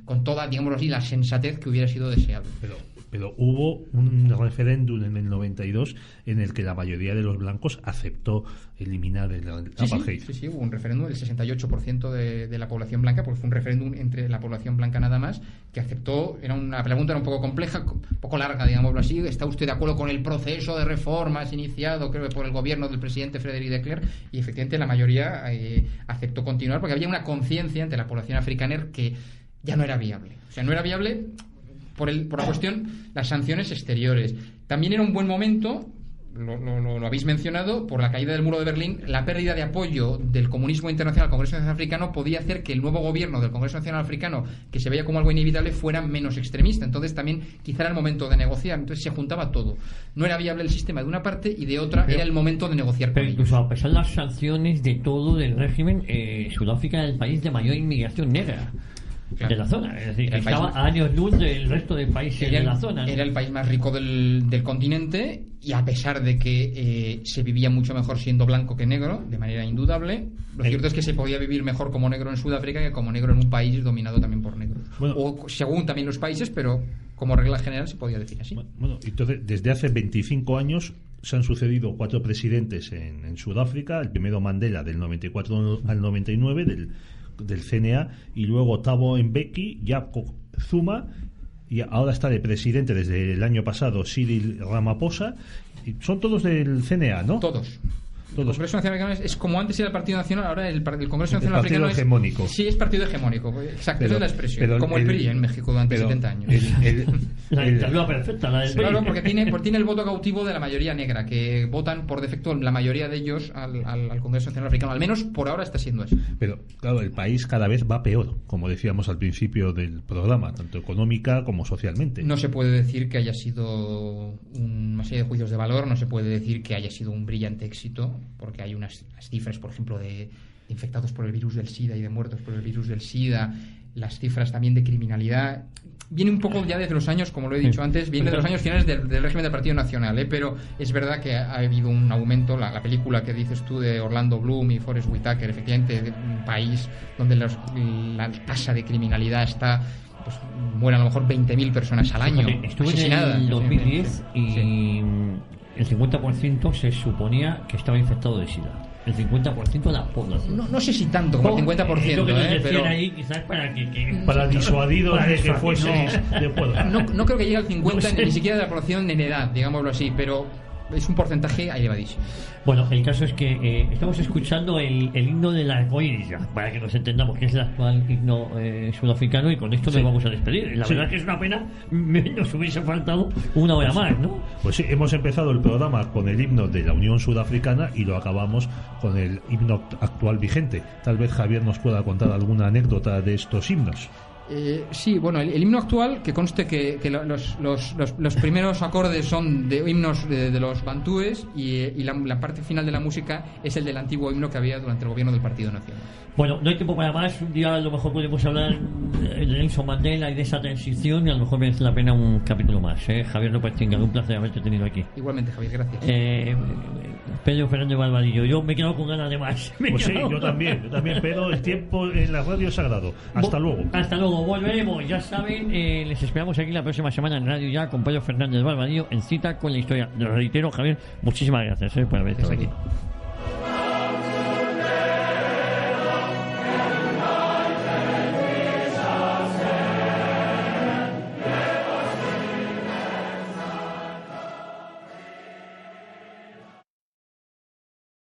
con toda, digámoslo así, la sensatez que hubiera sido deseable. Pero hubo un referéndum en el 92 en el que la mayoría de los blancos aceptó eliminar el apartheid. Sí, hubo un referéndum del 68% de la población blanca, porque fue un referéndum entre la población blanca nada más, que aceptó. La pregunta era un poco compleja, un poco larga, digámoslo así. ¿Está usted de acuerdo con el proceso de reformas iniciado, creo que por el gobierno del presidente Frédéric de Klerk? Y efectivamente la mayoría aceptó continuar, porque había una conciencia entre la población africana que ya no era viable. O sea, no era viable por la cuestión, las sanciones exteriores. También era un buen momento, lo habéis mencionado, por la caída del muro de Berlín. La pérdida de apoyo del comunismo internacional al Congreso Nacional Africano podía hacer que el nuevo gobierno del Congreso Nacional Africano, que se veía como algo inevitable, fuera menos extremista. Entonces también quizá era el momento de negociar. Entonces se juntaba todo. No era viable el sistema de una parte, y de otra era el momento de negociar con ellos. Incluso a pesar de las sanciones de todo del régimen, Sudáfrica era el país de mayor inmigración negra. Claro. De la zona, es decir, estaba a años luz del resto de países de la zona, ¿no? Era el país más rico del continente, y a pesar de que se vivía mucho mejor siendo blanco que negro, de manera indudable, lo cierto es que se podía vivir mejor como negro en Sudáfrica que como negro en un país dominado también por negros. Bueno, o según también los países, pero como regla general se podía decir así. Bueno, entonces desde hace 25 años se han sucedido 4 presidentes en Sudáfrica. El primero Mandela, del 94 al 99, del CNA, y luego Thabo Mbeki, Jacob Zuma, y ahora está de presidente desde el año pasado Cyril Ramaphosa, y son todos del CNA, ¿no? Todos. El Congreso Nacional Africano es como antes era el Partido Nacional, ahora el Congreso Nacional Africano es hegemónico. Sí, es partido hegemónico, exacto, esa es la expresión, como el PRI en México durante 70 años. La dictadura perfecta, la del PRI. Claro, porque tiene el voto cautivo de la mayoría negra, que votan por defecto la mayoría de ellos al Congreso Nacional Africano, al menos por ahora está siendo así. Pero claro, el país cada vez va peor, como decíamos al principio del programa, tanto económica como socialmente. No se puede decir que haya sido una serie de juicios de valor, no se puede decir que haya sido un brillante éxito, porque hay unas cifras, por ejemplo, de infectados por el virus del SIDA y de muertos por el virus del SIDA, las cifras también de criminalidad. Viene un poco ya desde los años, como lo he dicho antes, viene de los años finales del régimen del Partido Nacional, pero es verdad que ha habido un aumento. La película que dices tú de Orlando Bloom y Forest Whitaker, efectivamente, de un país donde la tasa de criminalidad está, pues mueren a lo mejor 20.000 personas al año asesinadas. En el 2010 y el 50% se suponía que estaba infectado de SIDA. El 50% de la población. No sé si tanto como el 50%, pero ahí quizás para disuadido de que fuese de pueblo. No creo que llegue al 50%, ni siquiera de la población en edad, digámoslo así, pero es un porcentaje elevadísimo. Bueno, el caso es que estamos escuchando el himno del arcoíris, para que nos entendamos, que es el actual himno sudafricano, y con esto nos vamos a despedir. La verdad es que es una pena, nos hubiese faltado una hora más, ¿no? Pues sí, hemos empezado el programa con el himno de la Unión Sudafricana y lo acabamos con el himno actual vigente. Tal vez Javier nos pueda contar alguna anécdota de estos himnos. Sí, bueno, el himno actual, que conste que los primeros acordes son de himnos de los bantúes y la parte final de la música es el del antiguo himno que había durante el gobierno del Partido Nacional. Bueno, no hay tiempo para más. Un día a lo mejor podemos hablar de Nelson Mandela y de esa transición, y a lo mejor merece la pena un capítulo más. Javier López Tingado, un placer haberte tenido aquí. Igualmente, Javier, gracias. Pedro Fernández Barbadillo, yo me quedo con ganas de más. Pues sí, yo también, pero el tiempo en la radio es sagrado. Hasta luego. Hasta luego, volveremos, ya saben, les esperamos aquí la próxima semana en Radio Ya con Pedro Fernández Barbadillo en Cita con la Historia. Lo reitero, Javier, muchísimas gracias por haber estado aquí.